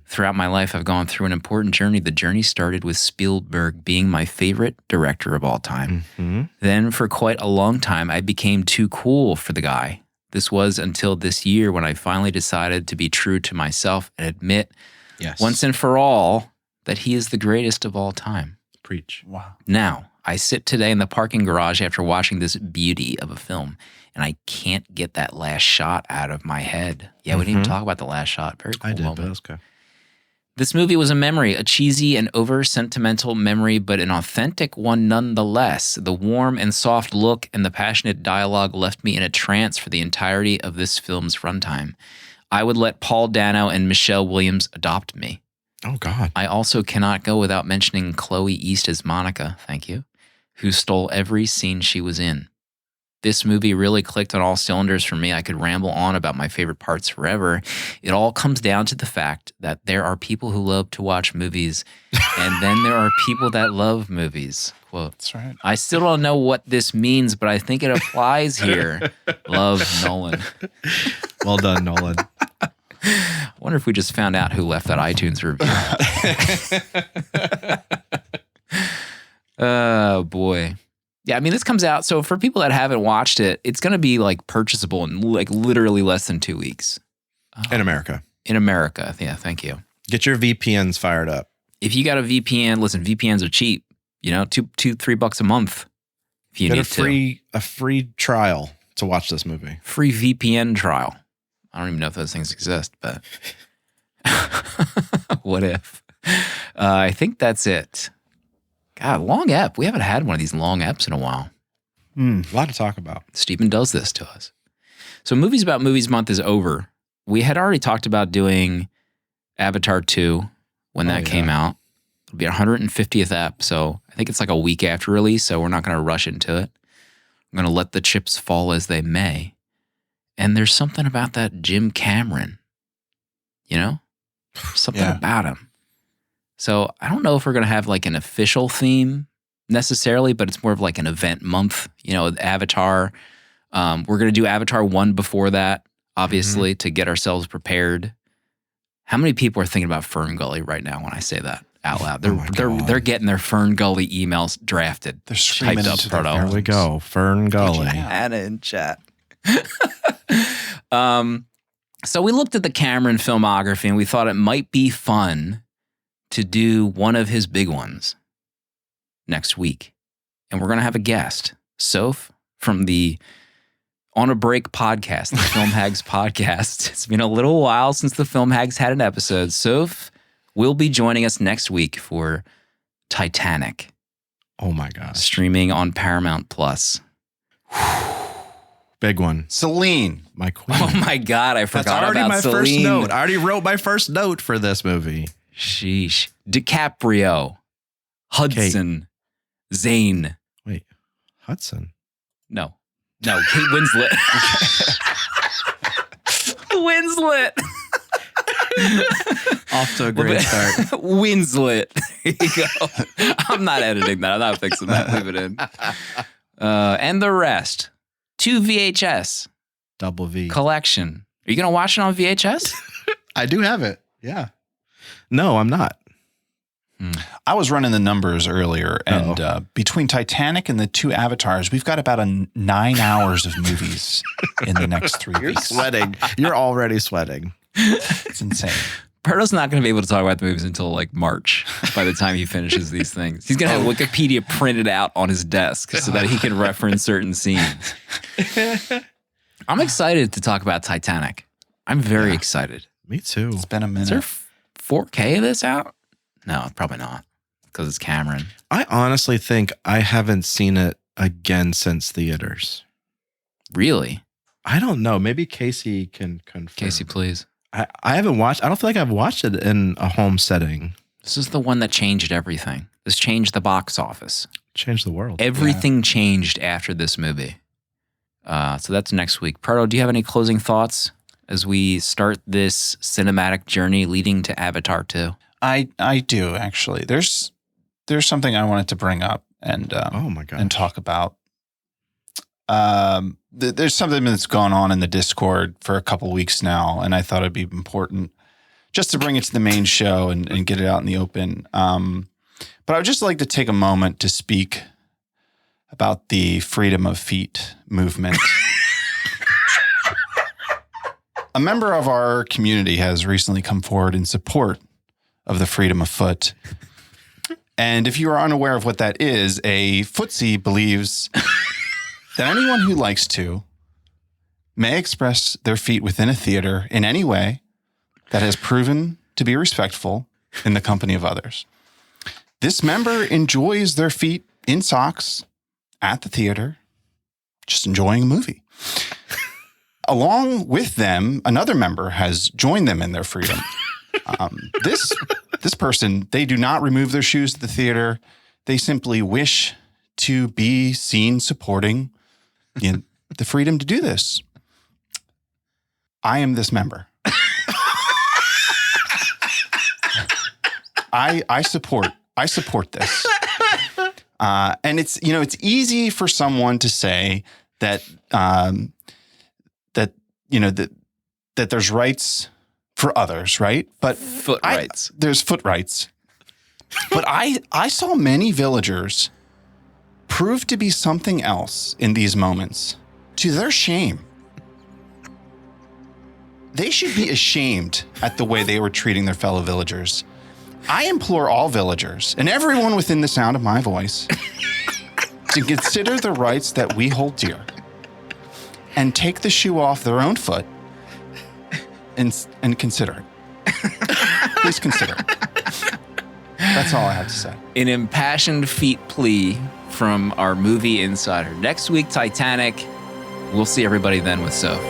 Speaker 1: Throughout my life, I've gone through an important journey. The journey started with Spielberg being my favorite director of all time. Mm-hmm. Then, for quite a long time, I became too cool for the guy. This was until this year when I finally decided to be true to myself and admit, once and for all, that he is the greatest of all time.
Speaker 2: Preach.
Speaker 3: Wow.
Speaker 1: Now, I sit today in the parking garage after watching this beauty of a film, and I can't get that last shot out of my head. Yeah, we didn't even talk about the last shot. Very cool.
Speaker 2: I did,
Speaker 1: moment.
Speaker 2: but that's okay.
Speaker 1: This movie was a memory, a cheesy and over-sentimental memory, but an authentic one nonetheless. The warm and soft look and the passionate dialogue left me in a trance for the entirety of this film's runtime. I would let Paul Dano and Michelle Williams adopt me.
Speaker 2: Oh, God.
Speaker 1: I also cannot go without mentioning Chloe East as Monica, thank you, who stole every scene she was in. This movie really clicked on all cylinders for me. I could ramble on about my favorite parts forever. It all comes down to the fact that there are people who love to watch movies, and then there are people that love movies. Quote.
Speaker 3: That's right.
Speaker 1: I still don't know what this means, but I think it applies here. Love, Nolan.
Speaker 2: Well done, Nolan.
Speaker 1: I wonder if we just found out who left that iTunes review. Oh, boy. Yeah, I mean, this comes out. So for people that haven't watched it, it's going to be like purchasable in like literally less than 2 weeks.
Speaker 2: In America.
Speaker 1: In America. Yeah, thank you.
Speaker 2: Get your VPNs fired up.
Speaker 1: If you got a VPN, listen, VPNs are cheap. You know, $3 a month. If you
Speaker 2: Get
Speaker 1: need
Speaker 2: a free trial to watch this movie.
Speaker 1: Free VPN trial. I don't even know if those things exist, but what if? I think that's it. God, long ep. We haven't had one of these long eps in a while.
Speaker 2: A lot to talk about.
Speaker 1: Stephen does this to us. So Movies About Movies month is over. We had already talked about doing Avatar 2 when that came out. It'll be our 150th ep, so I think it's like a week after release, so we're not going to rush into it. I'm going to let the chips fall as they may. And there's something about that Jim Cameron, you know? Something about him. So I don't know if we're going to have like an official theme necessarily, but it's more of like an event month, you know, Avatar. We're going to do Avatar 1 before that, obviously, to get ourselves prepared. How many people are thinking about Fern Gully right now when I say that out loud? They're getting their Fern Gully emails drafted.
Speaker 3: They're screaming
Speaker 1: typed up, Proto.
Speaker 2: There we go. Fern Gully.
Speaker 1: Anna in chat. So we looked at the Cameron filmography and we thought it might be fun to do one of his big ones next week. And we're going to have a guest, Soph, from the On a Break podcast, the Film Hags podcast. It's been a little while since the Film Hags had an episode. Soph will be joining us next week for Titanic.
Speaker 2: Oh my gosh.
Speaker 1: Streaming on Paramount Plus.
Speaker 2: Big one.
Speaker 3: Celine.
Speaker 2: My queen.
Speaker 1: Oh my God, I forgot
Speaker 2: That's already
Speaker 1: about
Speaker 2: my
Speaker 1: Celine.
Speaker 2: first note. I already wrote my first note for this movie.
Speaker 1: Sheesh. DiCaprio. Hudson. Zane.
Speaker 2: Wait, Hudson?
Speaker 1: No, Kate Winslet. Winslet.
Speaker 2: Off to a great start.
Speaker 1: Winslet. There you go. I'm not editing that. I'm not fixing that. Leave it in. And the rest. 2 VHS.
Speaker 2: Double V.
Speaker 1: collection. Are you going to watch it on VHS?
Speaker 2: I do have it. Yeah. No, I'm not.
Speaker 3: I was running the numbers earlier, and between Titanic and the two Avatars, we've got about 9 hours of movies in the next 3
Speaker 2: You're
Speaker 3: weeks.
Speaker 2: sweating. You're already sweating.
Speaker 3: It's insane.
Speaker 1: Proto's not going to be able to talk about the movies until like March by the time he finishes these things. He's going to have Wikipedia printed out on his desk so that he can reference certain scenes. I'm excited to talk about Titanic. I'm very excited.
Speaker 2: Me too.
Speaker 3: It's been a minute.
Speaker 1: Is there 4K of this out? No, probably not, because it's Cameron.
Speaker 2: I honestly think I haven't seen it again since theaters.
Speaker 1: Really?
Speaker 2: I don't know. Maybe Casey can confirm.
Speaker 1: Casey, please.
Speaker 2: I haven't watched. I don't feel like I've watched it in a home setting.
Speaker 1: This is the one that changed everything. This changed the box office.
Speaker 2: Changed the world.
Speaker 1: Everything changed after this movie. So that's next week. Proto, do you have any closing thoughts as we start this cinematic journey leading to Avatar 2?
Speaker 3: I do, actually. There's something I wanted to bring up and
Speaker 2: Oh my god.
Speaker 3: and talk about. There's something that's gone on in the Discord for a couple weeks now, and I thought it'd be important just to bring it to the main show and get it out in the open. But I would just like to take a moment to speak about the freedom of feet movement. A member of our community has recently come forward in support of the freedom of foot. And if you are unaware of what that is, a footsie believes that anyone who likes to may express their feet within a theater in any way that has proven to be respectful in the company of others. This member enjoys their feet in socks at the theater, just enjoying a movie. Along with them, another member has joined them in their freedom. This person, they do not remove their shoes at the theater. They simply wish to be seen supporting the freedom to do this. I am this member. I support this. And it's easy for someone to say that that there's rights for others, right? But
Speaker 1: Foot rights.
Speaker 3: There's foot rights. But I saw many villagers prove to be something else in these moments, to their shame. They should be ashamed at the way they were treating their fellow villagers. I implore all villagers and everyone within the sound of my voice to consider the rights that we hold dear and take the shoe off their own foot and consider it. Please consider it. That's all I have to say.
Speaker 1: An impassioned feet plea from our movie insider. Next week, Titanic. We'll see everybody then with Soph.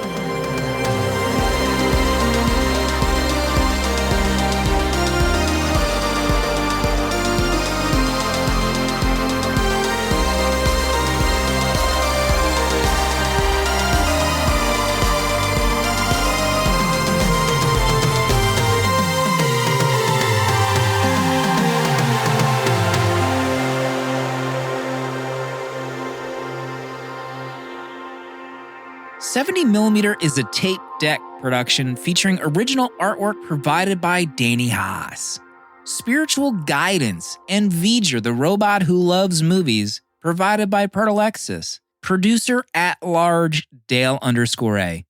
Speaker 1: $70mm is a tape deck production featuring original artwork provided by Danny Haas. Spiritual guidance and V'ger, the robot who loves movies, provided by Pertalexis. Producer at large, Dale_A.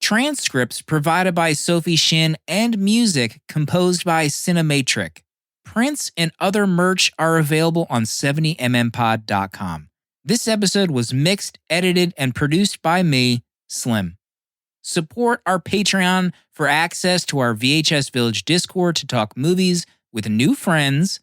Speaker 1: Transcripts provided by Sophie Shin and music composed by Cinematric. Prints and other merch are available on 70mmpod.com. This episode was mixed, edited, and produced by me, Slim. Support our Patreon for access to our VHS Village Discord to talk movies with new friends,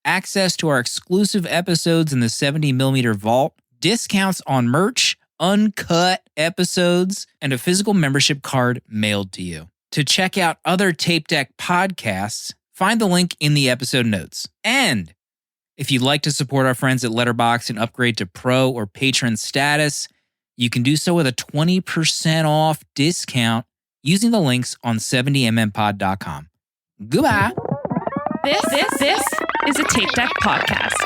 Speaker 1: access to our exclusive episodes in the 70mm vault, discounts on merch, uncut episodes, and a physical membership card mailed to you. To check out other Tape Deck podcasts, find the link in the episode notes. And if you'd like to support our friends at Letterboxd and upgrade to Pro or Patron status, you can do so with a 20% off discount using the links on 70mmpod.com. Goodbye.
Speaker 5: This is a Tape Deck podcast.